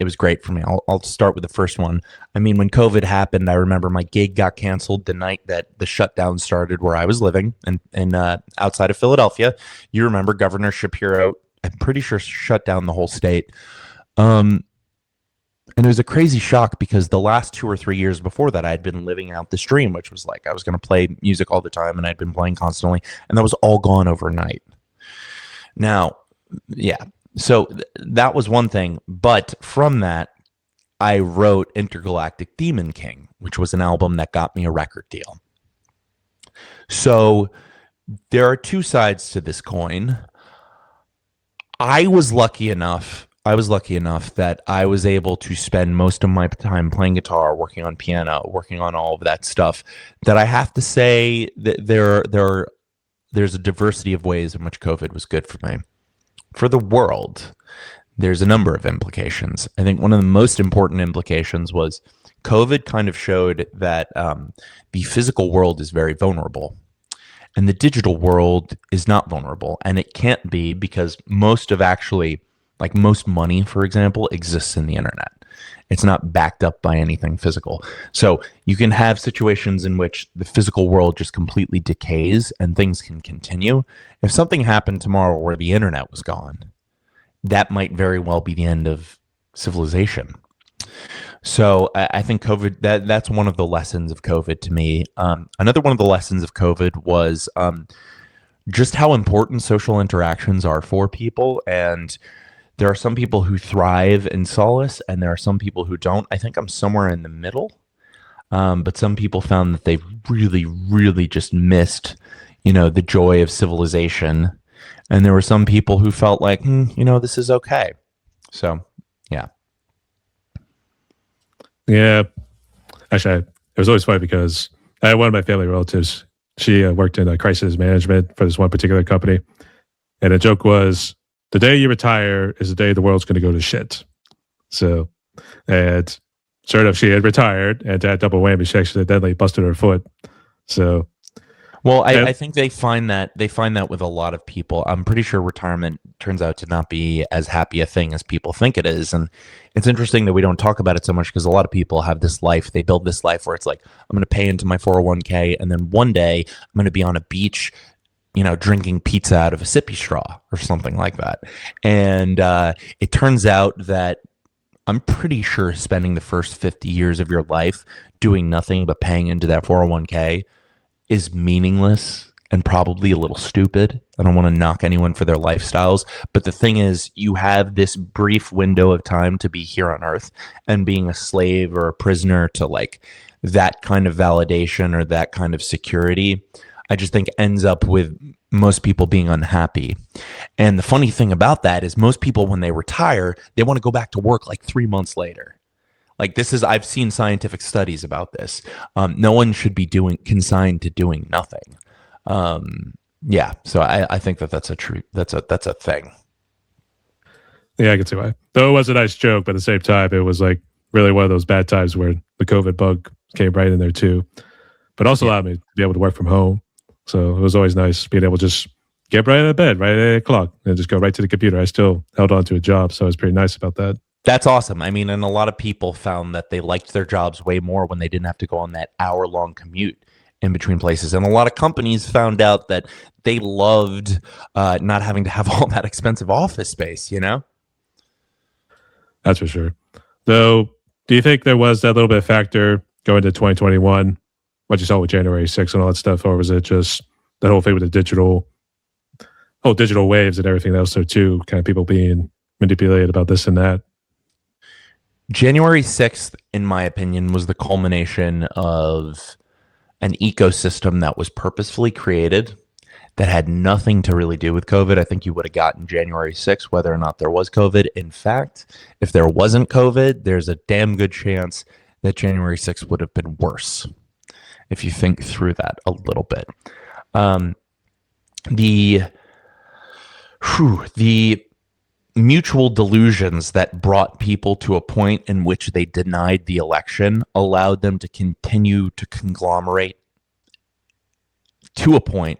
Speaker 1: it was great for me. I'll start with the first one. I mean, when COVID happened, I remember my gig got canceled the night that the shutdown started where I was living, and outside of Philadelphia. You remember Governor Shapiro? I'm pretty sure shut down the whole state. And it was a crazy shock because the last 2 or 3 years before that, I had been living out this dream, which was like I was going to play music all the time, and I'd been playing constantly, and that was all gone overnight. Now, yeah, so that was one thing, but from that, I wrote Intergalactic Demon King, which was an album that got me a record deal. So there are two sides to this coin. I was lucky enough that I was able to spend most of my time playing guitar, working on piano, working on all of that stuff, that I have to say that there's a diversity of ways in which COVID was good for me. For the world, there's a number of implications. I think one of the most important implications was COVID kind of showed that the physical world is very vulnerable. And the digital world is not vulnerable. And it can't be because most money, for example, exists in the internet. It's not backed up by anything physical. So you can have situations in which the physical world just completely decays and things can continue. If something happened tomorrow where the internet was gone, that might very well be the end of civilization. So I think COVID, that's one of the lessons of COVID to me. Another one of the lessons of COVID was just how important social interactions are for people. And there are some people who thrive in solace, and there are some people who don't. I think I'm somewhere in the middle. But some people found that they really, really just missed, the joy of civilization. And there were some people who felt like, this is okay. So, yeah.
Speaker 2: Yeah. Actually, it was always funny because I had one of my family relatives. She worked in crisis management for this one particular company. And the joke was, the day you retire is the day the world's going to go to shit. So, and sure enough, she had retired, and to add double whammy, she accidentally busted her foot. So,
Speaker 1: well, I think they find that with a lot of people. I'm pretty sure retirement turns out to not be as happy a thing as people think it is. And it's interesting that we don't talk about it so much because a lot of people have this life. They build this life where it's like, I'm going to pay into my 401k, and then one day I'm going to be on a beach, drinking pizza out of a sippy straw or something like that. And it turns out that I'm pretty sure spending the first 50 years of your life doing nothing but paying into that 401k is meaningless and probably a little stupid. I don't want to knock anyone for their lifestyles, but the thing is, you have this brief window of time to be here on Earth, and being a slave or a prisoner to like that kind of validation or that kind of security, I just think ends up with most people being unhappy. And the funny thing about that is most people, when they retire, they want to go back to work like 3 months later. Like I've seen scientific studies about this. No one should be consigned to doing nothing. Yeah. So I think that's a thing.
Speaker 2: Yeah, I can see why. Though it was a nice joke, but at the same time, it was like really one of those bad times where the COVID bug came right in there too. But also allowed me to be able to work from home. So it was always nice being able to just get right out of bed, right at 8 o'clock, and just go right to the computer. I still held on to a job, so I was pretty nice about that.
Speaker 1: That's awesome. I mean, and a lot of people found that they liked their jobs way more when they didn't have to go on that hour-long commute in between places. And a lot of companies found out that they loved not having to have all that expensive office space,
Speaker 2: That's for sure. Though, do you think there was that little bit of factor going to 2021 what you saw with January 6th and all that stuff, or was it just that whole thing with the digital waves and everything else there too, kind of people being manipulated about this and that?
Speaker 1: January 6th, in my opinion, was the culmination of an ecosystem that was purposefully created that had nothing to really do with COVID. I think you would have gotten January 6th whether or not there was COVID. In fact, if there wasn't COVID, there's a damn good chance that January 6th would have been worse, if you think through that a little bit. The mutual delusions that brought people to a point in which they denied the election allowed them to continue to conglomerate to a point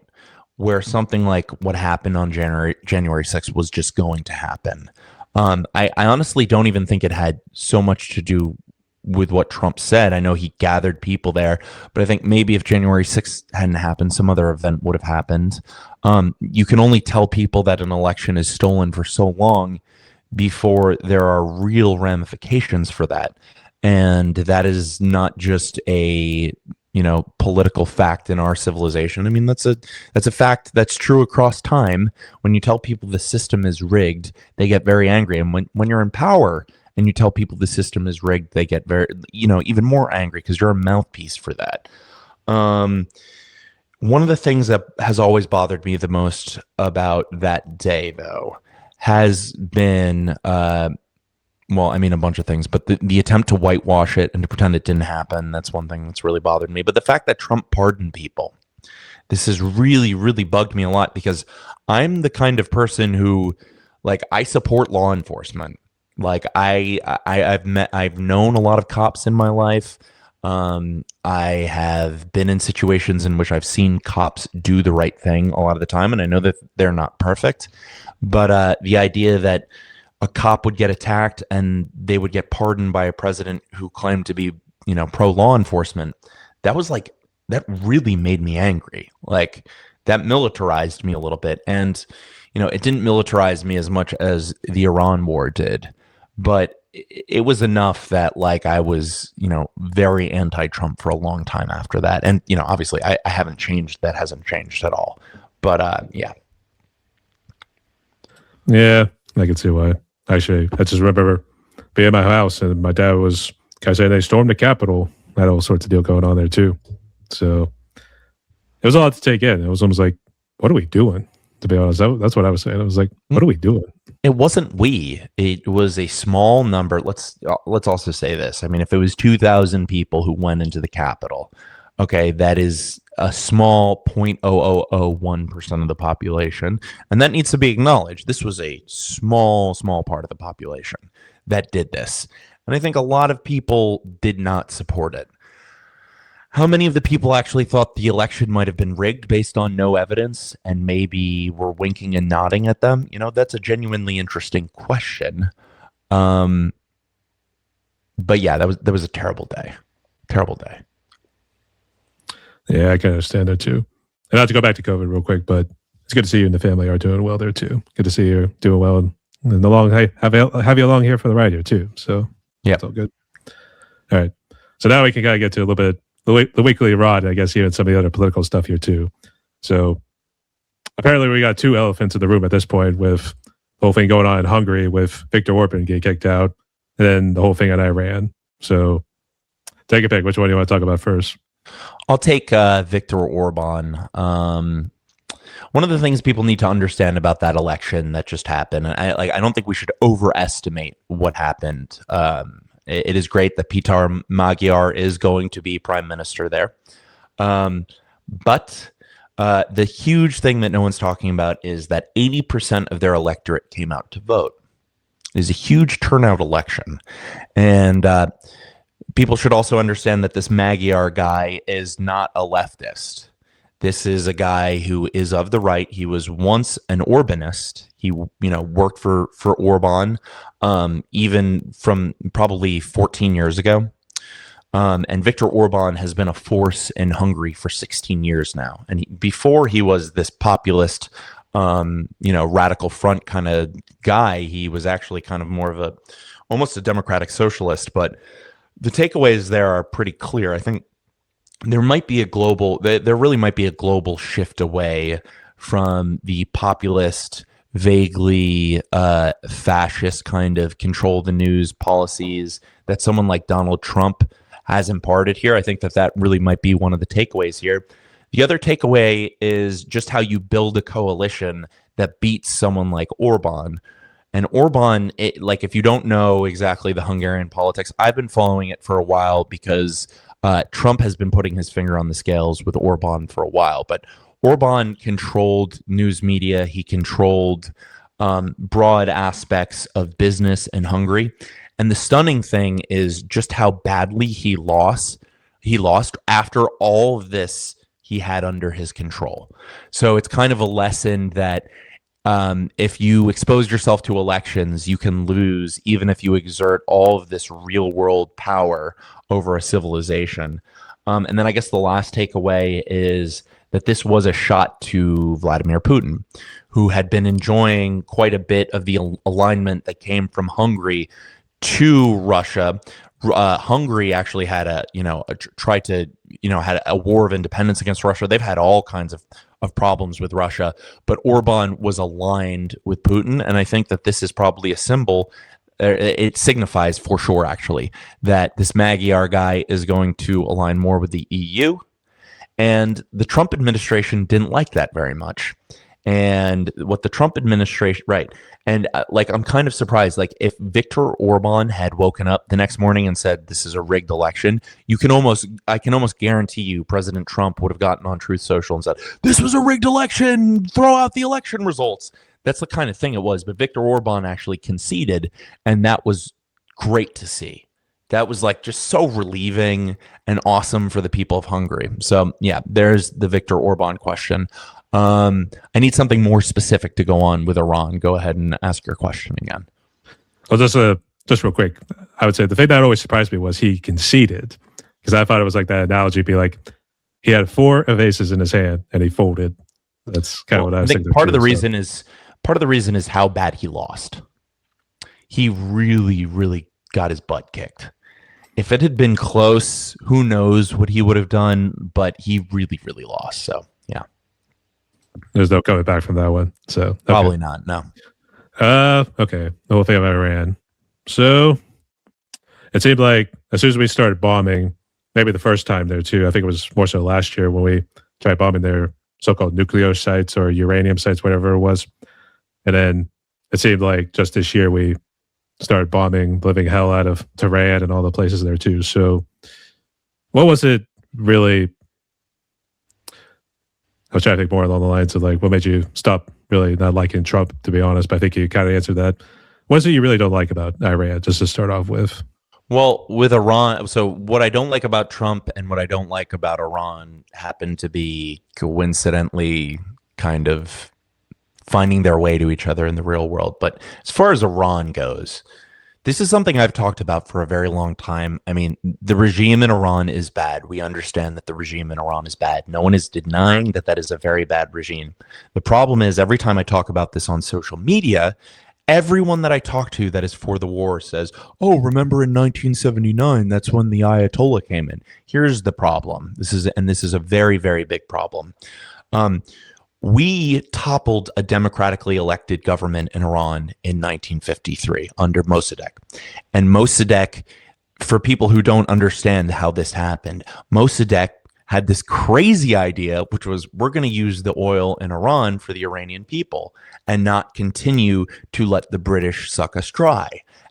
Speaker 1: where something like what happened on January 6th was just going to happen. I honestly don't even think it had so much to do with what Trump said. I know he gathered people there, but I think maybe if January 6th hadn't happened, some other event would have happened. You can only tell people that an election is stolen for so long before there are real ramifications for that. And that is not just a political fact in our civilization. I mean, that's a fact that's true across time. When you tell people the system is rigged, they get very angry. And when you're in power and you tell people the system is rigged, they get very, even more angry because you're a mouthpiece for that. One of the things that has always bothered me the most about that day, though, has been, a bunch of things, but the attempt to whitewash it and to pretend it didn't happen, that's one thing that's really bothered me. But the fact that Trump pardoned people, this has really, really bugged me a lot, because I'm the kind of person who, I support law enforcement. I've known a lot of cops in my life. I have been in situations in which I've seen cops do the right thing a lot of the time, and I know that they're not perfect. But the idea that a cop would get attacked and they would get pardoned by a president who claimed to be, pro law enforcement, that really made me angry. That militarized me a little bit. And, it didn't militarize me as much as the Iran war did, but it was enough that I was, very anti-Trump for a long time after that. And, obviously I haven't changed. That hasn't changed at all. But yeah.
Speaker 2: Yeah, I can see why. Actually, I just remember being at my house and my dad was kind of saying they stormed the Capitol. Had all sorts of deal going on there too. So it was a lot to take in. It was almost like, what are we doing? To be honest, that's what I was saying. I was like, what are we doing?
Speaker 1: It wasn't we. It was a small number. Let's also say this. I mean, if it was 2,000 people who went into the Capitol, okay, that is a small 0.0001% of the population. And that needs to be acknowledged. This was a small part of the population that did this. And I think a lot of people did not support it. How many of the people actually thought the election might have been rigged based on no evidence and maybe were winking and nodding at them? That's a genuinely interesting question. But yeah, that was a terrible day. Terrible day.
Speaker 2: Yeah, I can understand that too. And not to go back to COVID real quick, but it's good to see you and the family are doing well there too. Good to see you doing well, and have you along here for the ride here too. So yeah, it's all good. All right, so now we can kind of get to a little bit the weekly rod, I guess, even some of the other political stuff here too. So apparently we got two elephants in the room at this point, with the whole thing going on in Hungary with Viktor Orban getting kicked out, and then the whole thing in Iran. So take a pick. Which one do you want to talk about first?
Speaker 1: I'll take Viktor Orban. One of the things people need to understand about that election that just happened, I don't think we should overestimate what happened. It is great that Peter Magyar is going to be prime minister there. But the huge thing that no one's talking about is that 80% of their electorate came out to vote. It is a huge turnout election. And people should also understand that this Magyar guy is not a leftist. This is a guy who is of the right. He was once an Orbanist. He, worked for Orban, even from probably 14 years ago. And Viktor Orban has been a force in Hungary for 16 years now. And before he was this populist, radical front kind of guy, he was actually kind of more of almost a democratic socialist. But the takeaways there are pretty clear. I think there might be a global, there really might be a global shift away from the populist, vaguely fascist kind of control the news policies that someone like Donald Trump has imparted here. I think that that really might be one of the takeaways here. The other takeaway is just how you build a coalition that beats someone like Orban. And Orban, like if you don't know exactly the Hungarian politics, I've been following it for a while because Trump has been putting his finger on the scales with Orban for a while. But Orban controlled news media. He controlled broad aspects of business in Hungary. And the stunning thing is just how badly he lost. He lost after all of this he had under his control. So it's kind of a lesson that if you expose yourself to elections, you can lose, even if you exert all of this real world power over a civilization. And then I guess the last takeaway is that this was a shot to Vladimir Putin, who had been enjoying quite a bit of the alignment that came from Hungary to Russia. Hungary actually had had a war of independence against Russia. They've had all kinds of problems with Russia, but Orban was aligned with Putin. And I think that this is probably a symbol. It signifies for sure, actually, that this Magyar guy is going to align more with the EU. And the Trump administration didn't like that very much. And what the Trump administration, right. And I'm kind of surprised, like if Viktor Orban had woken up the next morning and said, this is a rigged election, I can almost guarantee you President Trump would have gotten on Truth Social and said, this was a rigged election, throw out the election results. That's the kind of thing it was. But Viktor Orban actually conceded, and that was great to see. That was like just so relieving and awesome for the people of Hungary. So yeah, there's the Viktor Orban question. I need something more specific to go on with Iran. Go ahead and ask your question again.
Speaker 2: Well, just real quick, I would say the thing that always surprised me was he conceded, because I thought it was like that analogy be like he had 4 of aces in his hand and he folded. That's kind of what I was thinking.
Speaker 1: Part of the reason is how bad he lost. He really, really got his butt kicked. If it had been close, who knows what he would have done, but he really, really lost. So yeah.
Speaker 2: There's no coming back from that one. So okay.
Speaker 1: Probably not. No.
Speaker 2: Okay. The whole thing about Iran. So it seemed like as soon as we started bombing, maybe the first time there too, I think it was more so last year when we tried bombing their so-called nuclear sites or uranium sites, whatever it was. And then it seemed like just this year we started bombing living hell out of Tehran and all the places there too. So what was it really? I was trying to think more along the lines of like, what made you stop really not liking Trump, to be honest? But I think you kind of answered that. What is it you really don't like about Iran, just to start off with?
Speaker 1: Well, with Iran, so what I don't like about Trump and what I don't like about Iran happen to be coincidentally kind of finding their way to each other in the real world. But as far as Iran goes, this is something I've talked about for a very long time. I mean, the regime in Iran is bad. We understand that the regime in Iran is bad. No one is denying that that is a very bad regime. The problem is every time I talk about this on social media, everyone that I talk to that is for the war says, oh, remember in 1979, that's when the Ayatollah came in. Here's the problem. This is a very, very big problem. We toppled a democratically elected government in Iran in 1953 under Mossadegh. And Mossadegh, for people who don't understand how this happened, Mossadegh had this crazy idea, which was we're going to use the oil in Iran for the Iranian people and not continue to let the British suck us dry.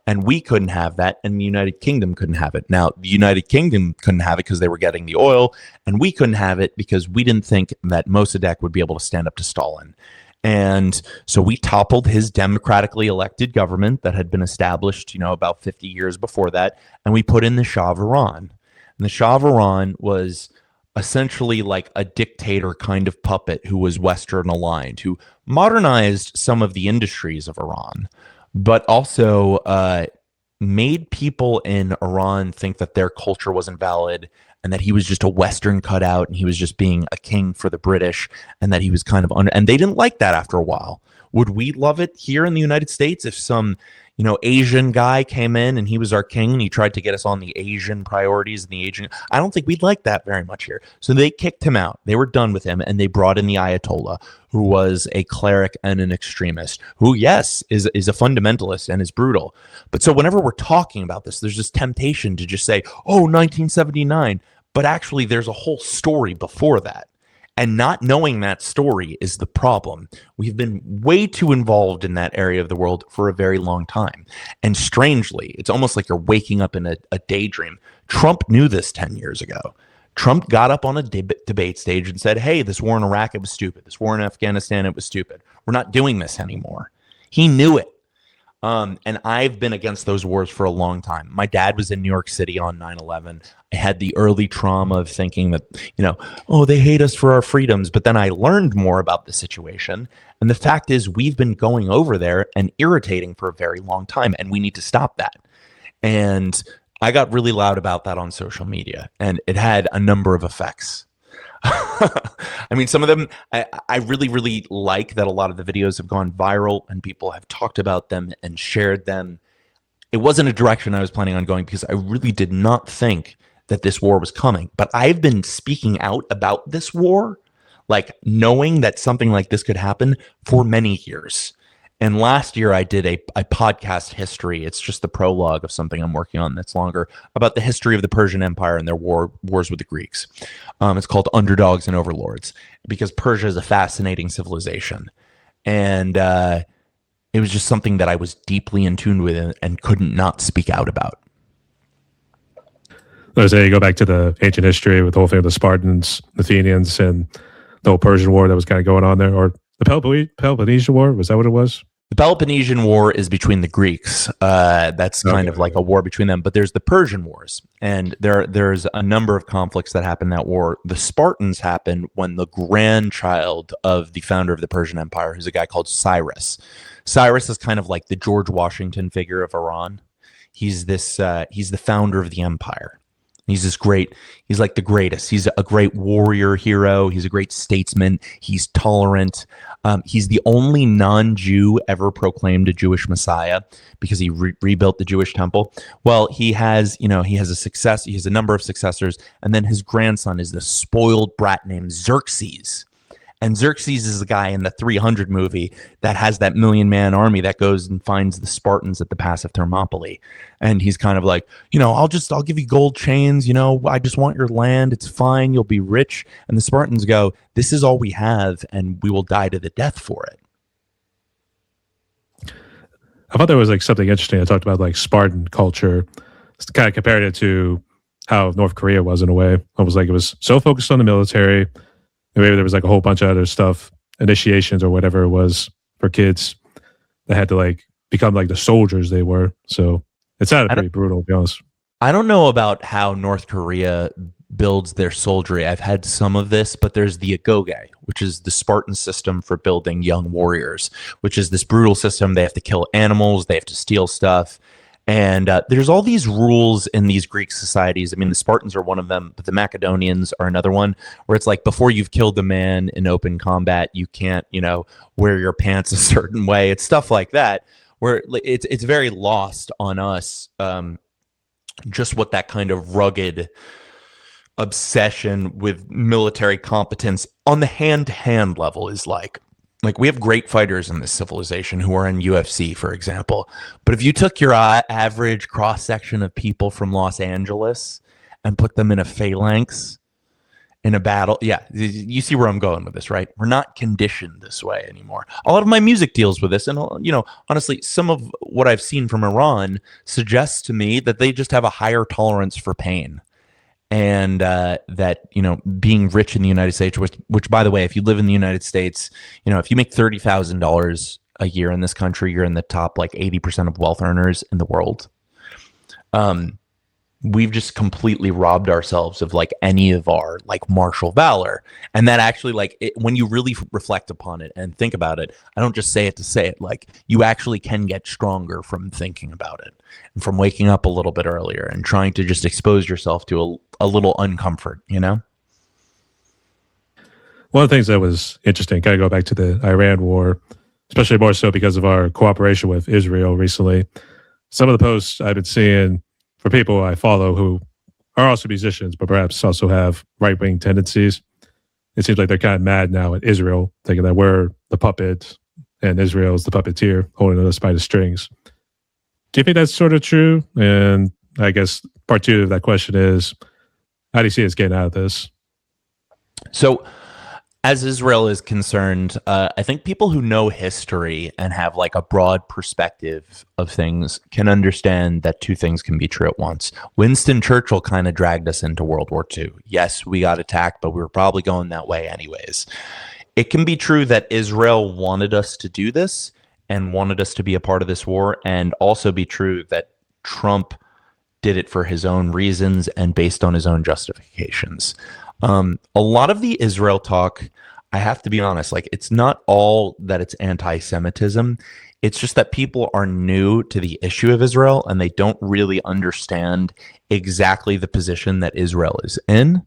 Speaker 1: And we couldn't have that, and the United Kingdom couldn't have it. Now, the United Kingdom couldn't have it because they were getting the oil, and we couldn't have it because we didn't think that Mossadegh would be able to stand up to Stalin. And so we toppled his democratically elected government that had been established, about 50 years before that, and we put in the Shah of Iran. And the Shah of Iran was essentially like a dictator kind of puppet who was Western aligned, who modernized some of the industries of Iran, but also made people in Iran think that their culture wasn't valid and that he was just a Western cutout and he was just being a king for the British and that he was kind of and they didn't like that after a while. Would we love it here in the United States if some, Asian guy came in and he was our king and he tried to get us on the Asian priorities and the Asian? I don't think we'd like that very much here. So they kicked him out. They were done with him, and they brought in the Ayatollah, who was a cleric and an extremist, who, yes, is a fundamentalist and is brutal. But so whenever we're talking about this, there's this temptation to just say, oh, 1979. But actually, there's a whole story before that. And not knowing that story is the problem. We've been way too involved in that area of the world for a very long time. And strangely, it's almost like you're waking up in a daydream. Trump knew this 10 years ago. Trump got up on a debate stage and said, hey, this war in Iraq, it was stupid. This war in Afghanistan, it was stupid. We're not doing this anymore. He knew it. And I've been against those wars for a long time. My dad was in New York City on 9/11. I had the early trauma of thinking that, oh, they hate us for our freedoms. But then I learned more about the situation. And the fact is, we've been going over there and irritating for a very long time, and we need to stop that. And I got really loud about that on social media, and it had a number of effects. I mean, some of them, I really, really like that a lot of the videos have gone viral and people have talked about them and shared them. It wasn't a direction I was planning on going because I really did not think that this war was coming. But I've been speaking out about this war, like knowing that something like this could happen for many years. And last year I did a podcast history. It's just the prologue of something I'm working on that's longer, about the history of the Persian Empire and their wars with the Greeks. It's called Underdogs and Overlords, because Persia is a fascinating civilization. And it was just something that I was deeply in tune with and couldn't not speak out about.
Speaker 2: I say you go back to the ancient history with the whole thing of the Spartans, Athenians, and the whole Persian War that was kind of going on there, or the Peloponnesian War, was that what it was?
Speaker 1: The Peloponnesian War is between the Greeks. That's kind of like a war between them. But there's the Persian Wars, and there's a number of conflicts that happen in that war. The Spartans happened when the grandchild of the founder of the Persian Empire, who's a guy called Cyrus. Cyrus is kind of like the George Washington figure of Iran. He's the founder of the empire. He's like the greatest. He's a great warrior hero. He's a great statesman. He's tolerant. He's the only non-Jew ever proclaimed a Jewish Messiah because he rebuilt the Jewish temple. Well, he has a number of successors. And then his grandson is this spoiled brat named Xerxes. And Xerxes is the guy in the 300 movie that has that 1,000,000-man army that goes and finds the Spartans at the Pass of Thermopylae. And he's kind of like, I'll give you gold chains. I just want your land. It's fine. You'll be rich. And the Spartans go, this is all we have, and we will die to the death for it.
Speaker 2: I thought there was like something interesting. I talked about like Spartan culture, kind of compared it to how North Korea was in a way. Almost like it was so focused on the military. Maybe there was like a whole bunch of other stuff, initiations or whatever it was for kids that had to like become like the soldiers they were. So it sounded pretty brutal, to be honest.
Speaker 1: I don't know about how North Korea builds their soldiery. I've had some of this, but there's the Agoge, which is the Spartan system for building young warriors, which is this brutal system. They have to kill animals. They have to steal stuff. And there's all these rules in these Greek societies. I mean, the Spartans are one of them, but the Macedonians are another one, where it's like before you've killed a man in open combat, you can't, wear your pants a certain way. It's stuff like that, where it's very lost on us, just what that kind of rugged obsession with military competence on the hand-to-hand level is like. Like, we have great fighters in this civilization who are in UFC, for example. But if you took your average cross-section of people from Los Angeles and put them in a phalanx in a battle, yeah, you see where I'm going with this, right? We're not conditioned this way anymore. A lot of my music deals with this. And, honestly, some of what I've seen from Iran suggests to me that they just have a higher tolerance for pain. And that, being rich in the United States, which, by the way, if you live in the United States, if you make $30,000 a year in this country, you're in the top like 80% of wealth earners in the world. We've just completely robbed ourselves of like any of our like martial valor. And that actually when you really reflect upon it and think about it, I don't just say it to say it, like you actually can get stronger from thinking about it and from waking up a little bit earlier and trying to just expose yourself to a little uncomfort, One
Speaker 2: of the things that was interesting, kind of go back to the Iran war, especially more so because of our cooperation with Israel recently. Some of the posts I've been seeing for people I follow who are also musicians, but perhaps also have right wing tendencies. It seems like they're kind of mad now at Israel, thinking that we're the puppet and Israel's the puppeteer holding us by the strings. Do you think that's sort of true? And I guess part two of that question is, how do you see us getting out of this?
Speaker 1: So, as Israel is concerned, I think people who know history and have like a broad perspective of things can understand that two things can be true at once. Winston Churchill kind of dragged us into World War II. Yes, we got attacked, but we were probably going that way anyways. It can be true that Israel wanted us to do this and wanted us to be a part of this war, and also be true that Trump did it for his own reasons and based on his own justifications. A lot of the Israel talk, I have to be honest, like it's not all that it's anti-Semitism. It's just that people are new to the issue of Israel and they don't really understand exactly the position that Israel is in.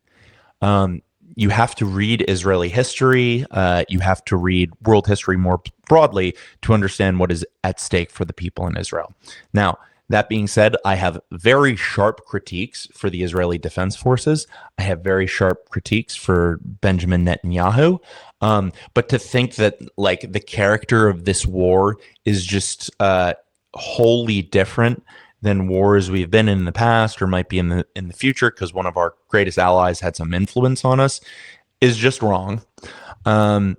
Speaker 1: You have to read Israeli history. You have to read world history more broadly to understand what is at stake for the people in Israel. Now, that being said, I have very sharp critiques for the Israeli Defense Forces. I have very sharp critiques for Benjamin Netanyahu. But to think that like the character of this war is just wholly different than wars we've been in the past or might be in the future because one of our greatest allies had some influence on us is just wrong. Where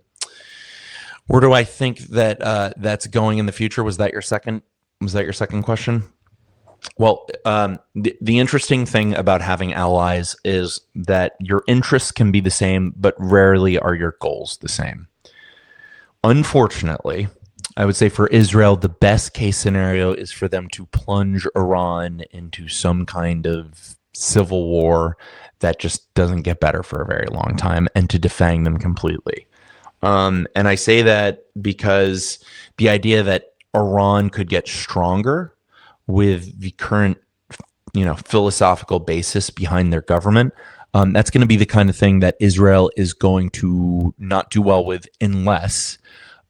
Speaker 1: do I think that that's going in the future? Was that your second question? Well, the interesting thing about having allies is that your interests can be the same, but rarely are your goals the same. Unfortunately, I would say for Israel, the best case scenario is for them to plunge Iran into some kind of civil war that just doesn't get better for a very long time and to defang them completely. And I say that because the idea that Iran could get stronger with the current, philosophical basis behind their government, that's going to be the kind of thing that Israel is going to not do well with unless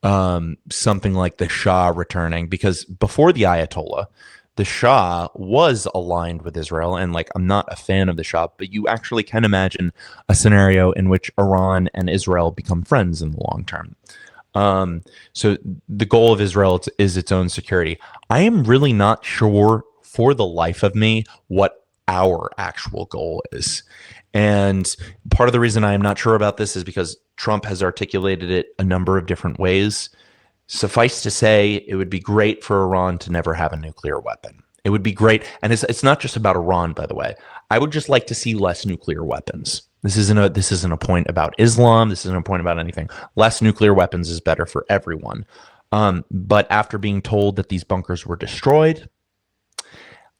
Speaker 1: something like the Shah returning. Because before the Ayatollah, the Shah was aligned with Israel, and like I'm not a fan of the Shah, but you actually can imagine a scenario in which Iran and Israel become friends in the long term. So the goal of Israel is its own security. I am really not sure for the life of me what our actual goal is. And part of the reason I am not sure about this is because Trump has articulated it a number of different ways. Suffice to say, it would be great for Iran to never have a nuclear weapon. It would be great. And it's not just about Iran, by the way. I would just like to see less nuclear weapons. This isn't a point about Islam. This isn't a point about anything. Less nuclear weapons is better for everyone. But after being told that these bunkers were destroyed,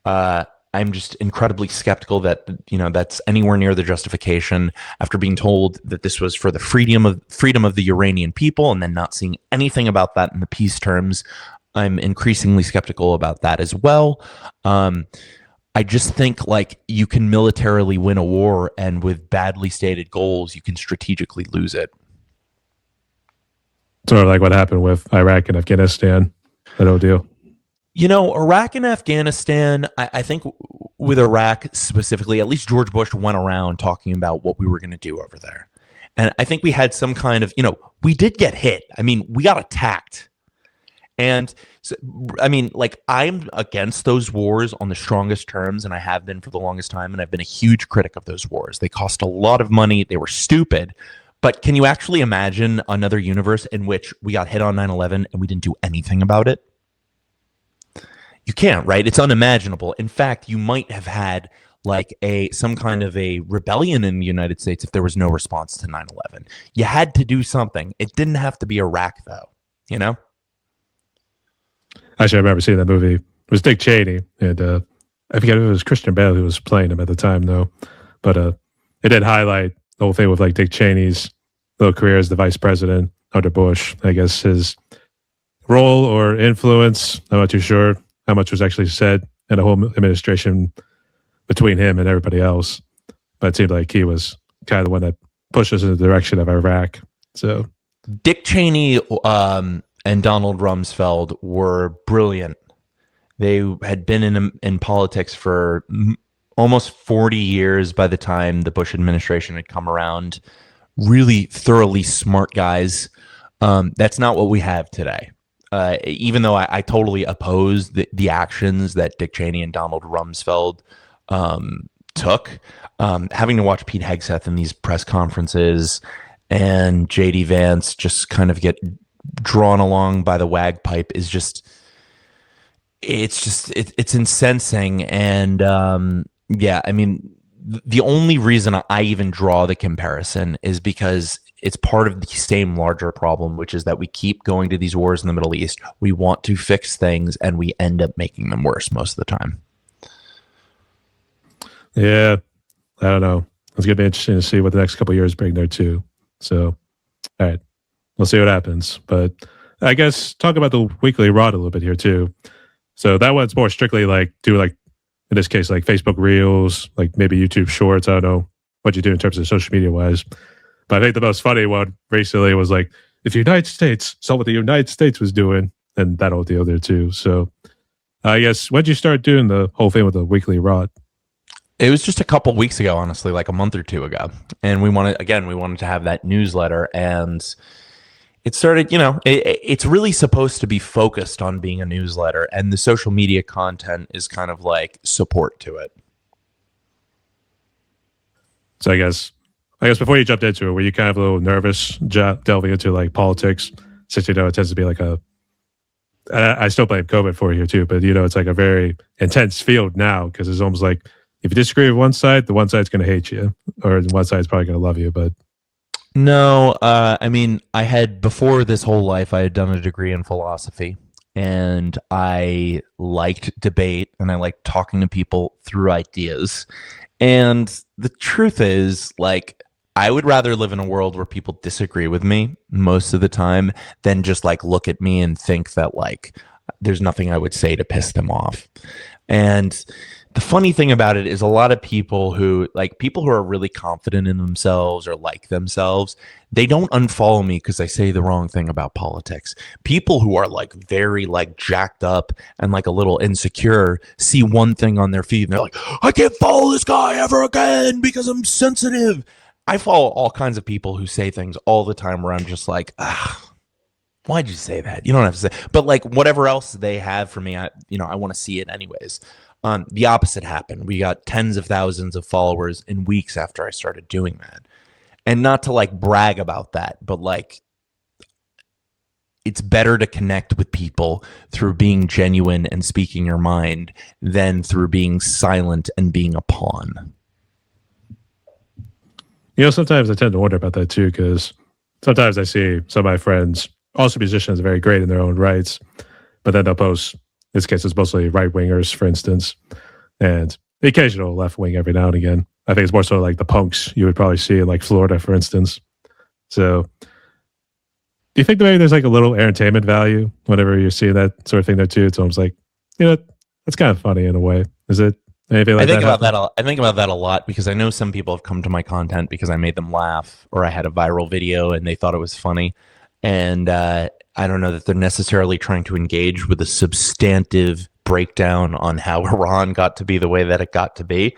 Speaker 1: I'm just incredibly skeptical that that's anywhere near the justification. After being told that this was for the freedom of the Iranian people, and then not seeing anything about that in the peace terms, I'm increasingly skeptical about that as well. I just think like you can militarily win a war, and with badly stated goals, you can strategically lose it.
Speaker 2: Sort of like what happened with Iraq and Afghanistan, that whole deal.
Speaker 1: Iraq and Afghanistan, I think with Iraq specifically, at least George Bush went around talking about what we were going to do over there. And I think we had some kind of, we did get hit. I mean, we got attacked. And so, I'm against those wars on the strongest terms, and I have been for the longest time, and I've been a huge critic of those wars. They cost a lot of money. They were stupid. But can you actually imagine another universe in which we got hit on 9/11 and we didn't do anything about it? You can't, right? It's unimaginable. In fact, you might have had like some kind of a rebellion in the United States if there was no response to 9/11. You had to do something. It didn't have to be Iraq, though,
Speaker 2: Actually, I remember seeing that movie. It was Dick Cheney, and I forget if it was Christian Bale who was playing him at the time, though. But it did highlight the whole thing with like Dick Cheney's little career as the vice president under Bush. I guess his role or influence, I'm not too sure how much was actually said in the whole administration between him and everybody else. But it seemed like he was kind of the one that pushed us in the direction of Iraq. So
Speaker 1: Dick Cheney, and Donald Rumsfeld were brilliant. They had been in politics for almost 40 years by the time the Bush administration had come around. Really thoroughly smart guys. That's not what we have today. Even though I totally oppose the actions that Dick Cheney and Donald Rumsfeld took, having to watch Pete Hegseth in these press conferences and JD Vance just kind of get drawn along by the wagpipe is just it's incensing. And yeah, I mean, the only reason I even draw the comparison is because it's part of the same larger problem, which is that we keep going to these wars in the Middle East. We want to fix things, and we end up making them worse most of the time.
Speaker 2: Yeah, I don't know. It's going to be interesting to see what the next couple of years bring there too. So, all right, we'll see what happens. But I guess talk about the weekly rod a little bit here too. So that one's more strictly like in this case, like Facebook Reels, like maybe YouTube Shorts. I don't know what you do in terms of social media wise. But I think the most funny one recently was like, if the United States saw what the United States was doing, and that whole deal there too. So I guess when did you start doing the whole thing with the weekly rod?
Speaker 1: It was just a couple weeks ago, honestly, like a month or two ago. And we wanted to have that newsletter, and it started, it's really supposed to be focused on being a newsletter, and the social media content is kind of like support to it.
Speaker 2: So I guess before you jumped into it, were you kind of a little nervous delving into like politics, since it tends to be like I still blame COVID for it here too, but it's like a very intense field now, because it's almost like if you disagree with one side, the one side's going to hate you, or one side's probably going to love you. But
Speaker 1: no, I mean, before this whole life, I had done a degree in philosophy, and I liked debate, and I liked talking to people through ideas. And the truth is, like, I would rather live in a world where people disagree with me most of the time than just like look at me and think that like there's nothing I would say to piss them off. And the funny thing about it is a lot of people who are really confident in themselves or like themselves, they don't unfollow me because I say the wrong thing about politics. People who are like very like jacked up and like a little insecure see one thing on their feed and they're like, I can't follow this guy ever again because I'm sensitive. I follow all kinds of people who say things all the time where I'm just like, why'd you say that? You don't have to say, but like whatever else they have for me, I want to see it anyways. The opposite happened. We got tens of thousands of followers in weeks after I started doing that. And not to like brag about that, but like it's better to connect with people through being genuine and speaking your mind than through being silent and being a pawn.
Speaker 2: Sometimes I tend to wonder about that too, because sometimes I see some of my friends, also musicians, very great in their own rights, but then they'll post, in this case, it's mostly right-wingers, for instance, and the occasional left-wing every now and again. I think it's more so like the punks you would probably see in like Florida, for instance. So do you think that maybe there's like a little entertainment value whenever you're seeing that sort of thing there too? It's almost like, that's kind of funny in a way. Is it? Anything like
Speaker 1: I think about that. I think about that a lot because I know some people have come to my content because I made them laugh or I had a viral video and they thought it was funny. And I don't know that they're necessarily trying to engage with a substantive breakdown on how Iran got to be the way that it got to be.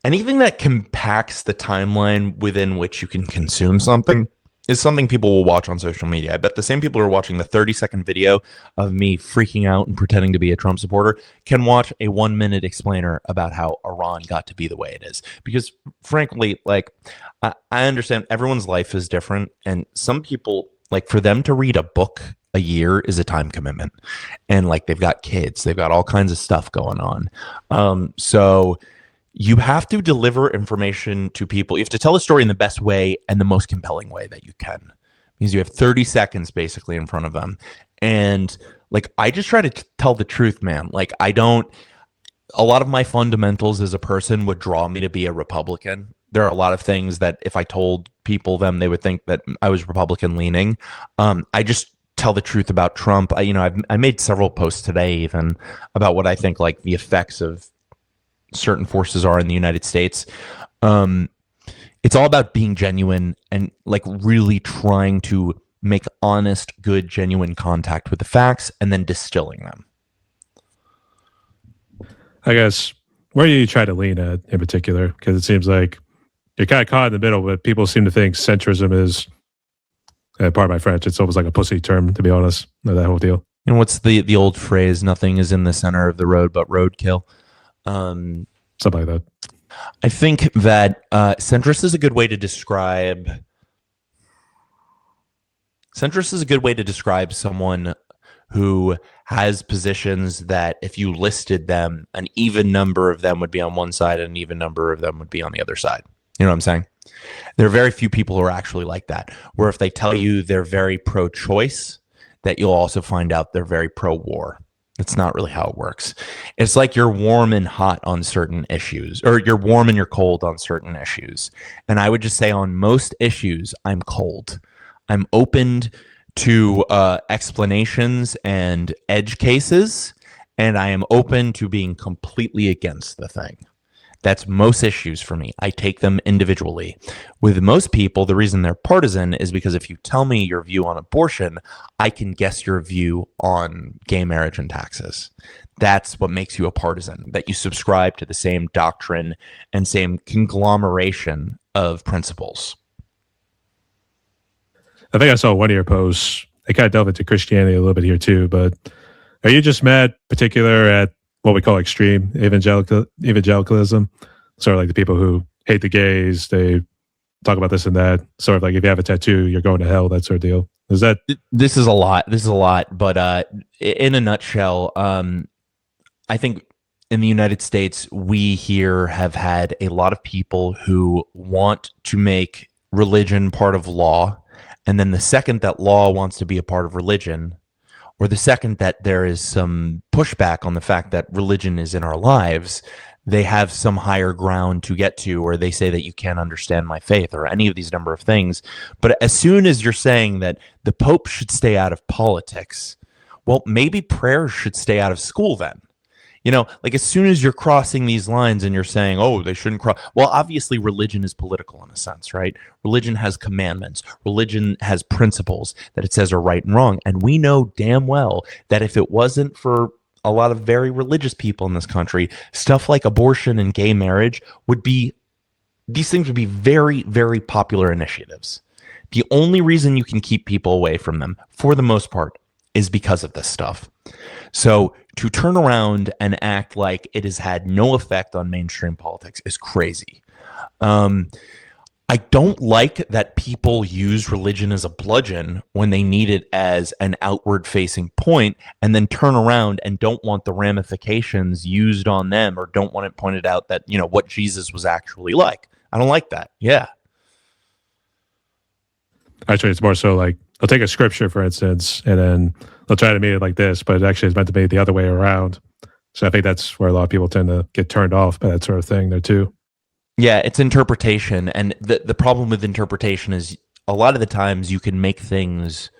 Speaker 1: Anything that compacts the timeline within which you can consume something is something people will watch on social media. I bet the same people who are watching the 30-second video of me freaking out and pretending to be a Trump supporter can watch a 1-minute explainer about how Iran got to be the way it is. Because frankly, like, I understand everyone's life is different. And some people, like, for them to read a book a year is a time commitment. And like, they've got kids, they've got all kinds of stuff going on. So you have to deliver information to people. You have to tell a story in the best way and the most compelling way that you can. Because you have 30 seconds basically in front of them. And like, I just try to tell the truth, man. Like, a lot of my fundamentals as a person would draw me to be a Republican. There are a lot of things that if I told people them, they would think that I was Republican leaning. I just tell the truth about Trump. I made several posts today even about what I think like the effects of certain forces are in the United States. It's all about being genuine and like really trying to make honest, good, genuine contact with the facts and then distilling them.
Speaker 2: I guess, where do you try to lean at in particular? Because it seems like you're kind of caught in the middle, but people seem to think centrism is, pardon my French, it's almost like a pussy term, to be honest, that whole deal.
Speaker 1: And what's the old phrase? Nothing is in the center of the road but roadkill.
Speaker 2: Something like that.
Speaker 1: I think that centrist is a good way to describe. Centrist is a good way to describe someone who has positions that if you listed them, an even number of them would be on one side and an even number of them would be on the other side. You know what I'm saying? There are very few people who are actually like that, where if they tell you they're very pro-choice, that you'll also find out they're very pro-war. That's not really how it works. It's like you're warm and hot on certain issues, or you're warm and you're cold on certain issues. And I would just say on most issues, I'm cold. I'm open to explanations and edge cases, and I am open to being completely against the thing. That's most issues for me. I take them individually. With most people, the reason they're partisan is because if you tell me your view on abortion, I can guess your view on gay marriage and taxes. That's what makes you a partisan, that you subscribe to the same doctrine and same conglomeration of principles.
Speaker 2: I think I saw one of your posts. I kind of delve into Christianity a little bit here too, but are you just mad particular at what we call extreme evangelicalism? Sort of like the people who hate the gays, they talk about this and that. Sort of like if you have a tattoo, you're going to hell, that sort of deal. Is that?
Speaker 1: This is a lot. But in a nutshell, I think in the United States, we here have had a lot of people who want to make religion part of law. And then the second that law wants to be a part of religion, or the second that there is some pushback on the fact that religion is in our lives, they have some higher ground to get to, or they say that you can't understand my faith, or any of these number of things. But as soon as you're saying that the Pope should stay out of politics, well, maybe prayer should stay out of school then. You know, like as soon as you're crossing these lines and you're saying, oh, they shouldn't cross. Well, obviously religion is political in a sense, right? Religion has commandments. Religion has principles that it says are right and wrong. And we know damn well that if it wasn't for a lot of very religious people in this country, stuff like abortion and gay marriage these things would be very, very popular initiatives. The only reason you can keep people away from them, for the most part, is because of this stuff. So to turn around and act like it has had no effect on mainstream politics is crazy. I don't like that people use religion as a bludgeon when they need it as an outward facing point, and then turn around and don't want the ramifications used on them, or don't want it pointed out that, you know, what Jesus was actually like. I don't like that. Yeah.
Speaker 2: Actually, it's more so like, I'll take a scripture, for instance, and then they'll try to mean it like this, but it actually is meant to be the other way around. So I think that's where a lot of people tend to get turned off by that sort of thing there too.
Speaker 1: Yeah, it's interpretation. And the problem with interpretation is a lot of the times you can make things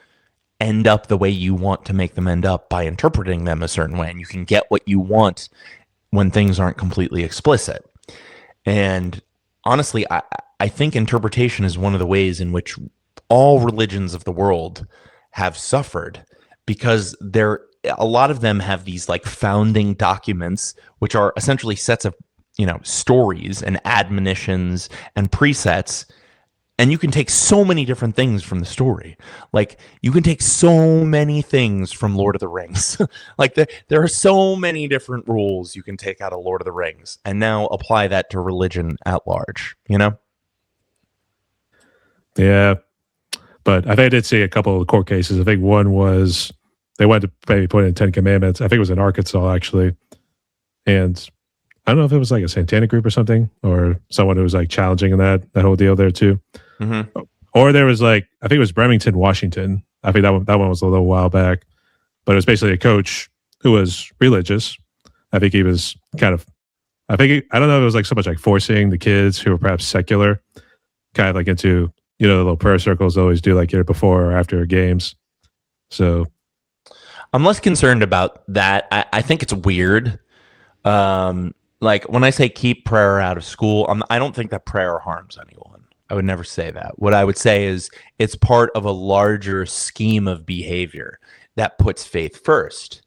Speaker 1: end up the way you want to make them end up by interpreting them a certain way. And you can get what you want when things aren't completely explicit. And honestly, I think interpretation is one of the ways in which all religions of the world have suffered, because a lot of them have these like founding documents, which are essentially sets of, you know, stories and admonitions and presets. And you can take so many different things from the story. Like you can take so many things from Lord of the Rings. Like there are so many different rules you can take out of Lord of the Rings and now apply that to religion at large, you know?
Speaker 2: Yeah. But I think I did see a couple of court cases. I think one was they wanted to maybe put in 10 Commandments. I think it was in Arkansas, actually. And I don't know if it was like a satanic group or something, or someone who was like challenging that whole deal there too. Mm-hmm. Or there was like, I think it was Bremerton, Washington. I think that one was a little while back. But it was basically a coach who was religious. I think he was I don't know if it was like so much like forcing the kids who were perhaps secular, kind of like into, you know, the little prayer circles always do like before or after games. So
Speaker 1: I'm less concerned about that. I think it's weird. Like when I say keep prayer out of school, I don't think that prayer harms anyone. I would never say that. What I would say is it's part of a larger scheme of behavior that puts faith first.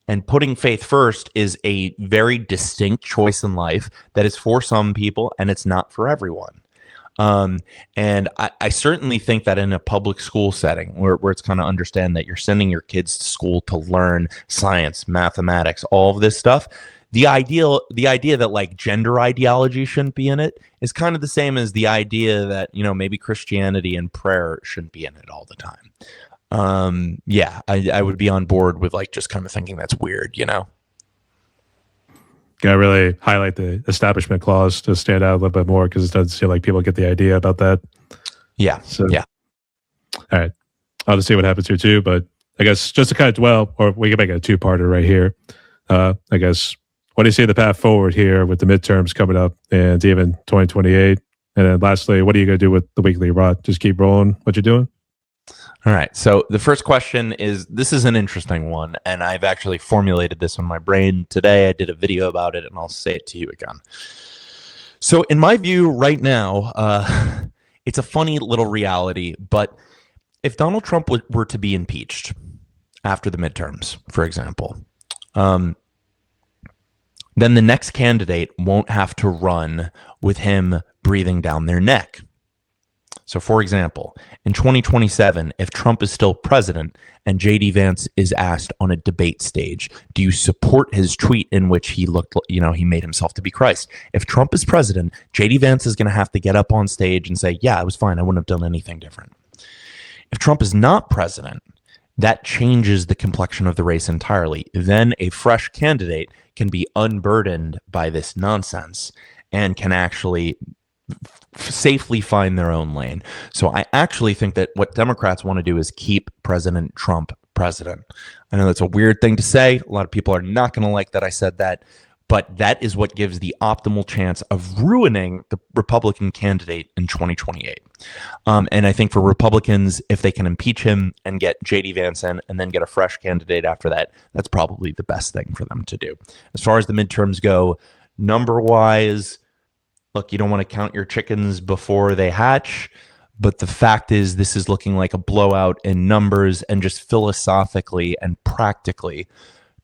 Speaker 1: And putting faith first is a very distinct choice in life that is for some people and it's not for everyone. And I certainly think that in a public school setting where it's kind of understand that you're sending your kids to school to learn science, mathematics, all of this stuff, the idea that like gender ideology shouldn't be in it is kind of the same as the idea that, you know, maybe Christianity and prayer shouldn't be in it all the time. Yeah, I would be on board with like just kind of thinking that's weird, you know?
Speaker 2: Gotta really highlight the establishment clause to stand out a little bit more because it doesn't seem like people get the idea about that.
Speaker 1: Yeah.
Speaker 2: So,
Speaker 1: yeah.
Speaker 2: All right. I'll just see what happens here too. But I guess just to kind of dwell, or we can make it a two-parter right here. I guess, what do you see the path forward here with the midterms coming up and even 2028? And then lastly, what are you going to do with the weekly rot? Just keep rolling what you're doing?
Speaker 1: All right. So the first question is, this is an interesting one, and I've actually formulated this in my brain today. I did a video about it, and I'll say it to you again. So in my view right now, it's a funny little reality, but if Donald Trump were to be impeached after the midterms, for example, then the next candidate won't have to run with him breathing down their neck. So, for example, in 2027, if Trump is still president and JD Vance is asked on a debate stage, do you support his tweet in which he looked, you know, he made himself to be Christ? If Trump is president, JD Vance is going to have to get up on stage and say, yeah, I was fine. I wouldn't have done anything different. If Trump is not president, that changes the complexion of the race entirely. Then a fresh candidate can be unburdened by this nonsense and can actually safely find their own lane. So I actually think that what Democrats want to do is keep President Trump president. I know that's a weird thing to say. A lot of people are not going to like that I said that, but that is what gives the optimal chance of ruining the Republican candidate in 2028. And I think for Republicans, if they can impeach him and get JD Vance in and then get a fresh candidate after that, that's probably the best thing for them to do. As far as the midterms go, number-wise, look, you don't want to count your chickens before they hatch, but the fact is this is looking like a blowout in numbers, and just philosophically and practically,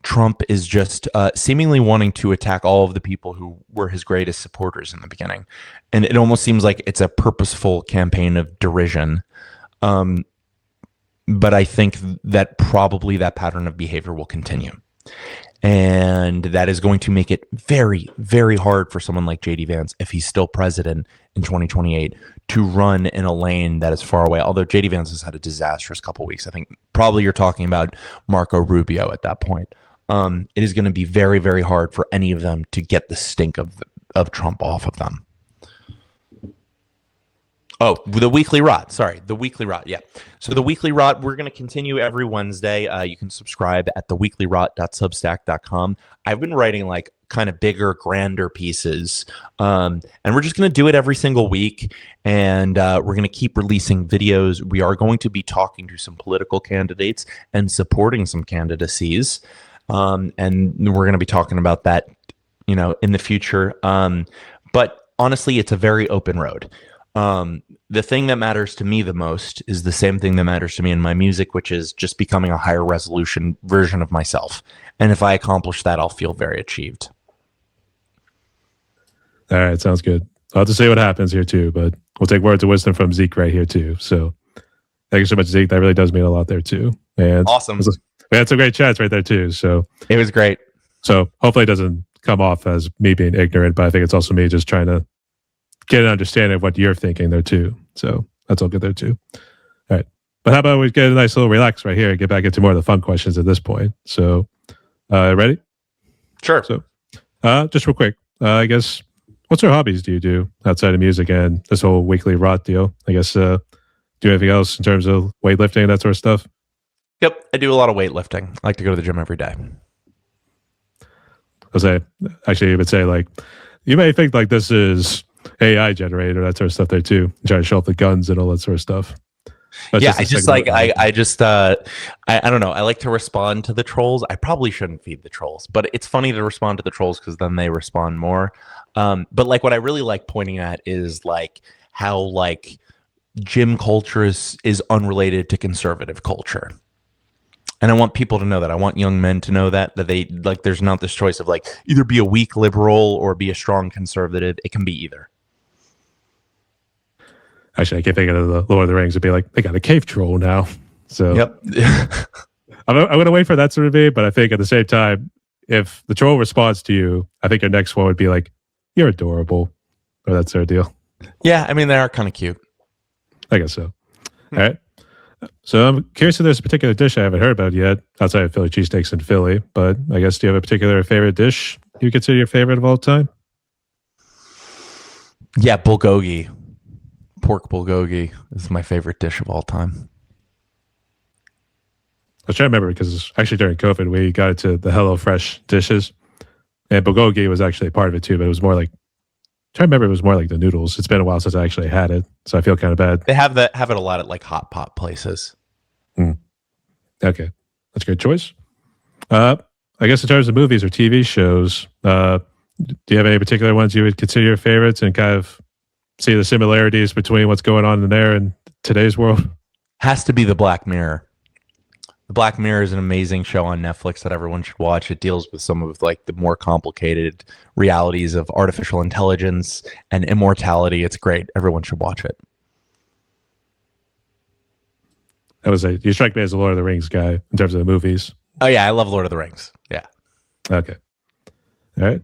Speaker 1: Trump is just seemingly wanting to attack all of the people who were his greatest supporters in the beginning. And it almost seems like it's a purposeful campaign of derision. But I think that probably that pattern of behavior will continue. And that is going to make it very, very hard for someone like JD Vance, if he's still president in 2028, to run in a lane that is far away. Although JD Vance has had a disastrous couple of weeks. I think probably you're talking about Marco Rubio at that point. It is going to be very, very hard for any of them to get the stink of Trump off of them. Oh, the weekly rot. Sorry, the weekly rot. Yeah. So the weekly rot, we're going to continue every Wednesday. You can subscribe at theweeklyrot.substack.com. I've been writing like kind of bigger, grander pieces. And we're just going to do it every single week. And we're going to keep releasing videos. We are going to be talking to some political candidates and supporting some candidacies. And we're going to be talking about that, you know, in the future. But honestly, it's a very open road. The thing that matters to me the most is the same thing that matters to me in my music, which is just becoming a higher resolution version of myself. And if I accomplish that, I'll feel very achieved.
Speaker 2: All right. Sounds good. I'll have to see what happens here too, but we'll take words of wisdom from Zeke right here too. So thank you so much, Zeke. That really does mean a lot there too. And
Speaker 1: awesome.
Speaker 2: We had some great chats right there too. So
Speaker 1: it was great.
Speaker 2: So hopefully it doesn't come off as me being ignorant, but I think it's also me just trying to get an understanding of what you're thinking there too. So that's all good there too. All right. But how about we get a nice little relax right here and get back into more of the fun questions at this point. So ready?
Speaker 1: Sure.
Speaker 2: So just real quick, I guess, what sort of hobbies do you do outside of music and this whole weekly rot deal? I guess, do anything else in terms of weightlifting and that sort of stuff?
Speaker 1: Yep. I do a lot of weightlifting. I like to go to the gym every day.
Speaker 2: You would say like, you may think like this is AI generator, that sort of stuff there too. Try to show off the guns and all that sort of stuff. That's
Speaker 1: yeah, I don't know. I like to respond to the trolls. I probably shouldn't feed the trolls, but it's funny to respond to the trolls because then they respond more. But like what I really like pointing at is like how like gym culture is unrelated to conservative culture. And I want people to know that. I want young men to know that they like there's not this choice of like either be a weak liberal or be a strong conservative. It can be either.
Speaker 2: Actually, I keep thinking of the Lord of the Rings. It'd be like, they got a cave troll now. So
Speaker 1: yep.
Speaker 2: I'm going to wait for that to be, but I think at the same time, if the troll responds to you, I think your next one would be like, you're adorable. Or that's their deal.
Speaker 1: Yeah, I mean, they are kind of cute.
Speaker 2: I guess so. All right. So I'm curious if there's a particular dish I haven't heard about yet, outside of Philly cheesesteaks in Philly. But I guess, do you have a particular favorite dish you consider your favorite of all time?
Speaker 1: Yeah, bulgogi. Pork bulgogi is my favorite dish of all time.
Speaker 2: I was trying to remember because actually during COVID, we got into the HelloFresh dishes. And bulgogi was actually part of it too, but it was more like, trying to remember, it was more like the noodles. It's been a while since I actually had it, so I feel kind of bad.
Speaker 1: They have it a lot at like hot pot places.
Speaker 2: Okay, that's a good choice. I guess in terms of movies or TV shows, do you have any particular ones you would consider your favorites and kind of see the similarities between what's going on in there and today's world?
Speaker 1: Has to be The Black Mirror. The Black Mirror is an amazing show on Netflix that everyone should watch. It deals with some of like the more complicated realities of artificial intelligence and immortality. It's great. Everyone should watch it.
Speaker 2: You strike me as a Lord of the Rings guy in terms of the movies.
Speaker 1: Oh yeah, I love Lord of the Rings. Yeah.
Speaker 2: Okay. All right.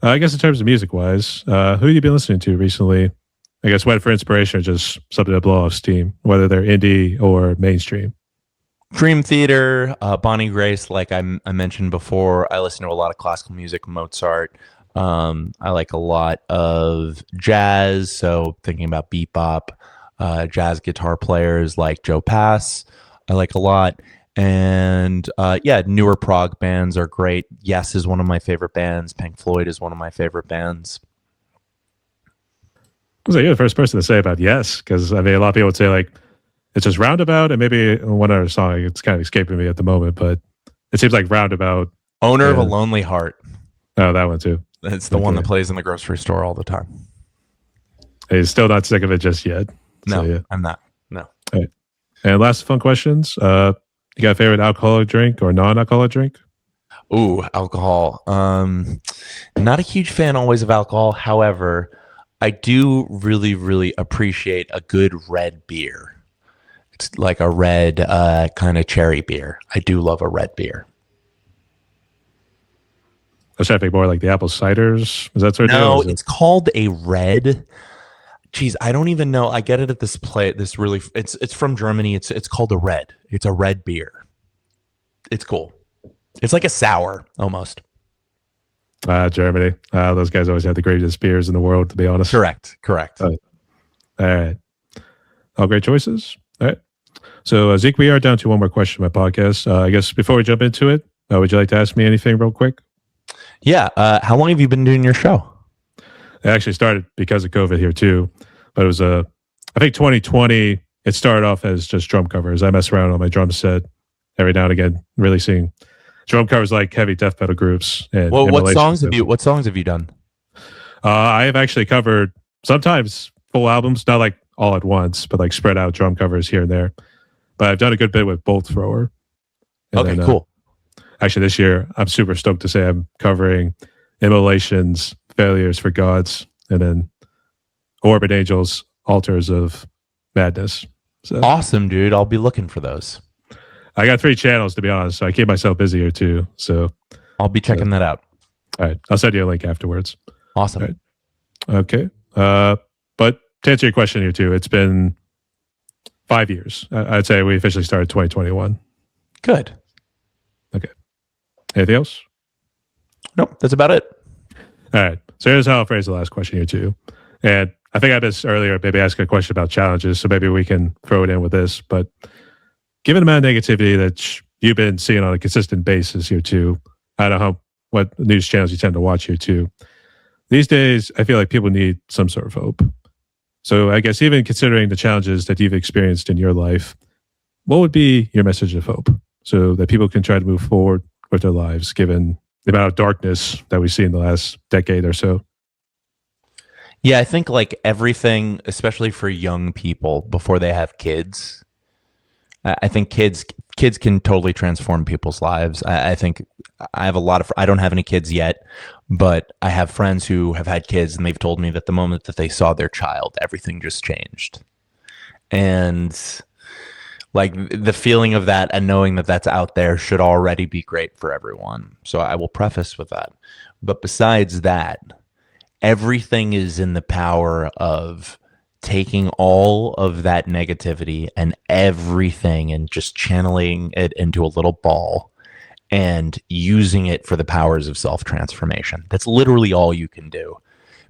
Speaker 2: I guess in terms of music wise, who have you been listening to recently? I guess went for inspiration or just something to blow off steam, whether they're indie or mainstream.
Speaker 1: Dream Theater, Bonnie Grace, like I mentioned before. I listen to a lot of classical music, Mozart. I like a lot of jazz, so thinking about bebop, jazz guitar players like Joe Pass, I like a lot. And newer prog bands are great. Yes is one of my favorite bands. Pink Floyd is one of my favorite bands.
Speaker 2: I was like, you're the first person to say about Yes, because I mean, a lot of people would say like, it's just Roundabout and maybe one other song. It's kind of escaping me at the moment, but it seems like Roundabout.
Speaker 1: Owner of a Lonely Heart.
Speaker 2: Oh, that one too.
Speaker 1: It's the one that plays in the grocery store all the time.
Speaker 2: He's still not sick of it just yet.
Speaker 1: No,
Speaker 2: so, yeah.
Speaker 1: I'm not. No.
Speaker 2: All right. And last fun questions. You got a favorite alcoholic drink or non-alcoholic drink?
Speaker 1: Ooh, alcohol. Not a huge fan always of alcohol. However, I do really, really appreciate a good red beer. It's like a red kind of cherry beer. I do love a red beer.
Speaker 2: I was trying to think more like the apple ciders. Is that sort of
Speaker 1: No,
Speaker 2: deal?
Speaker 1: it's called a red. Geez, I don't even know. I get it at this play. This really, it's from Germany. It's called a red. It's a red beer. It's cool. It's like a sour almost.
Speaker 2: Germany. Those guys always had the greatest beers in the world, to be honest.
Speaker 1: Correct.
Speaker 2: All right. All great choices. All right. So, Zeke, we are down to one more question on my podcast. I guess before we jump into it, would you like to ask me anything real quick?
Speaker 1: Yeah. How long have you been doing your show?
Speaker 2: It actually started because of COVID here too, but it was I think 2020. It started off as just drum covers. I mess around on my drum set every now and again, releasing drum covers like heavy death metal groups. And
Speaker 1: well, what songs have you done?
Speaker 2: I have actually covered sometimes full albums, not like all at once, but like spread out drum covers here and there. But I've done a good bit with Bolt Thrower.
Speaker 1: Okay, cool.
Speaker 2: Actually, this year I'm super stoked to say I'm covering Immolation's Failures for Gods, and then Orbit Angels, Altars of Madness. So,
Speaker 1: awesome, dude. I'll be looking for those.
Speaker 2: I got 3 channels, to be honest, so I keep myself busy here too. So
Speaker 1: I'll be checking that out.
Speaker 2: All right. I'll send you a link afterwards.
Speaker 1: Awesome.
Speaker 2: Right. Okay. But to answer your question here too, it's been 5 years. I'd say we officially started 2021.
Speaker 1: Good.
Speaker 2: Okay. Anything else?
Speaker 1: Nope. That's about it.
Speaker 2: All right. So here's how I'll phrase the last question here too. And I think I missed earlier, maybe ask a question about challenges. So maybe we can throw it in with this. But given the amount of negativity that you've been seeing on a consistent basis here too, I don't know what news channels you tend to watch here too. These days, I feel like people need some sort of hope. So I guess even considering the challenges that you've experienced in your life, what would be your message of hope so that people can try to move forward with their lives given the amount of darkness that we see in the last decade or so?
Speaker 1: Yeah, I think like everything, especially for young people before they have kids, I think kids can totally transform people's lives. I think I have a lot of I don't have any kids yet, but I have friends who have had kids and they've told me that the moment that they saw their child, everything just changed. And like the feeling of that and knowing that that's out there should already be great for everyone. So I will preface with that. But besides that, everything is in the power of taking all of that negativity and everything and just channeling it into a little ball and using it for the powers of self transformation. That's literally all you can do,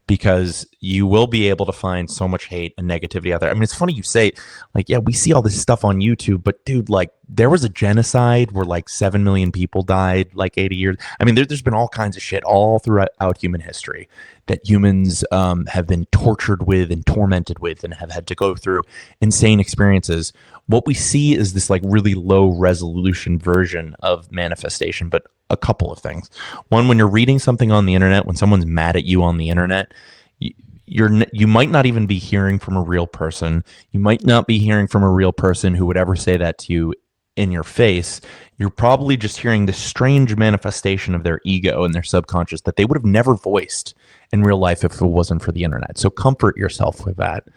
Speaker 1: because you will be able to find so much hate and negativity out there. I mean, it's funny you say, like, yeah, we see all this stuff on YouTube, but dude, like, there was a genocide where like 7 million people died like 80 years. I mean, there's been all kinds of shit all throughout human history that humans have been tortured with and tormented with and have had to go through insane experiences. What we see is this like really low resolution version of manifestation, but a couple of things. One, when you're reading something on the internet, when someone's mad at you on the internet, you might not even be hearing from a real person. You might not be hearing from a real person who would ever say that to you in your face. You're probably just hearing this strange manifestation of their ego and their subconscious that they would have never voiced in real life if it wasn't for the internet. So comfort yourself with that.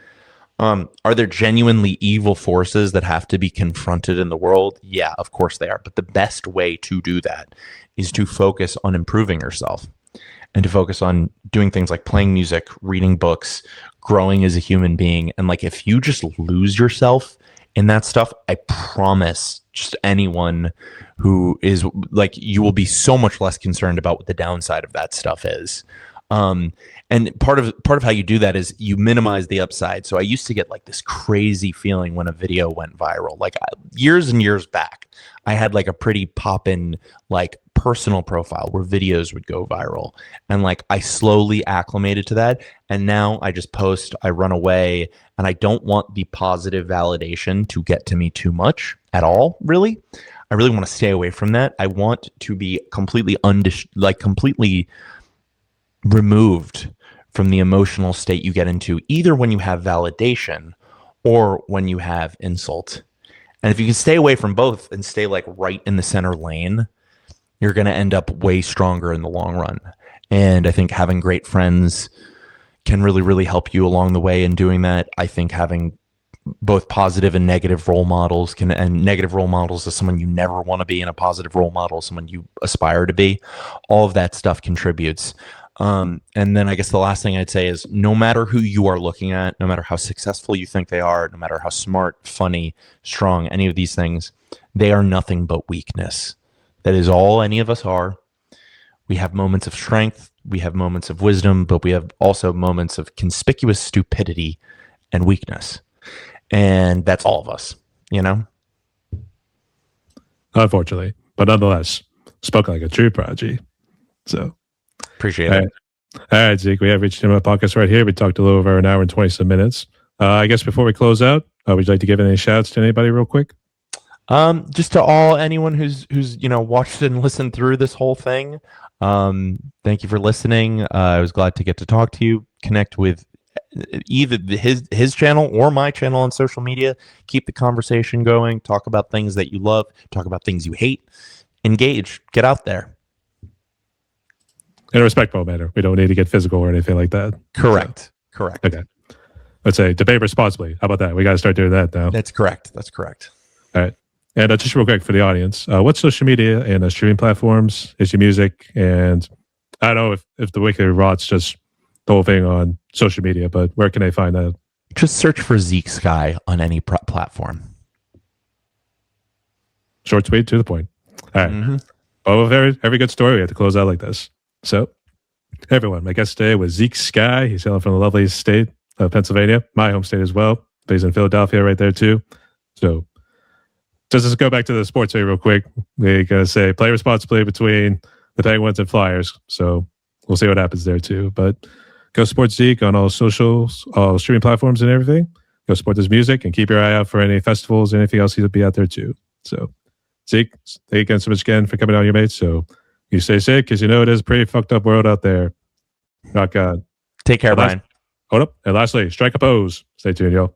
Speaker 1: Are there genuinely evil forces that have to be confronted in the world? Yeah, of course they are. But the best way to do that is to focus on improving yourself and to focus on doing things like playing music, reading books, growing as a human being. And like, if you just lose yourself in that stuff, I promise just anyone who is like, you will be so much less concerned about what the downside of that stuff is. And part of how you do that is you minimize the upside. So I used to get like this crazy feeling when a video went viral. Like years and years back, I had like a pretty poppin' like personal profile where videos would go viral. And like I slowly acclimated to that. And now I just post, I run away, and I don't want the positive validation to get to me too much at all, really. I really want to stay away from that. I want to be completely completely removed from the emotional state you get into, either when you have validation or when you have insult. And if you can stay away from both and stay like right in the center lane, you're going to end up way stronger in the long run. And I think having great friends can really, really help you along the way in doing that. I think having both positive and negative role models and negative role models is someone you never want to be, and a positive role model, someone you aspire to be. All of that stuff contributes. And then I guess the last thing I'd say is, no matter who you are looking at, no matter how successful you think they are, no matter how smart, funny, strong, any of these things, they are nothing but weakness. That is all any of us are. We have moments of strength, we have moments of wisdom, but we have also moments of conspicuous stupidity and weakness. And that's all of us, you know?
Speaker 2: Unfortunately. But nonetheless, spoken like a true prodigy. So
Speaker 1: appreciate it.
Speaker 2: All right, Zeke, we have reached the end of my podcast right here. We talked a little over an hour and 20 some minutes. I guess before we close out, would you like to give any shouts to anybody real quick?
Speaker 1: Just to anyone who's watched and listened through this whole thing. Thank you for listening. I was glad to get to talk to you, connect with either his channel or my channel on social media. Keep the conversation going. Talk about things that you love. Talk about things you hate. Engage. Get out there.
Speaker 2: In a respectful manner. We don't need to get physical or anything like that.
Speaker 1: Correct.
Speaker 2: So,
Speaker 1: correct.
Speaker 2: Okay. Let's say debate responsibly. How about that? We got to start doing that now.
Speaker 1: That's correct. That's correct.
Speaker 2: All right. And just real quick for the audience, what social media and streaming platforms is your music? And I don't know if the Weekly Rot's just the whole thing on social media, but where can they find that?
Speaker 1: Just search for Zeke Sky on any platform.
Speaker 2: Short, sweet, to the point. All right. Mm-hmm. Oh, very good story. We have to close out like this. So, everyone, my guest today was Zeke Sky. He's hailing from the lovely state of Pennsylvania, my home state as well. Based in Philadelphia right there too. So, just go back to the sports real quick. We're going to say play responsibly between the Penguins and Flyers. So, we'll see what happens there too. But go support Zeke on all socials, all streaming platforms and everything. Go support his music and keep your eye out for any festivals and anything else he'll be out there too. So, Zeke, thank you again so much again for coming on, your mates. So, you stay safe because you know it is a pretty fucked up world out there. Rock on.
Speaker 1: Take care, Brian.
Speaker 2: Hold up. And lastly, strike a pose. Stay tuned, yo.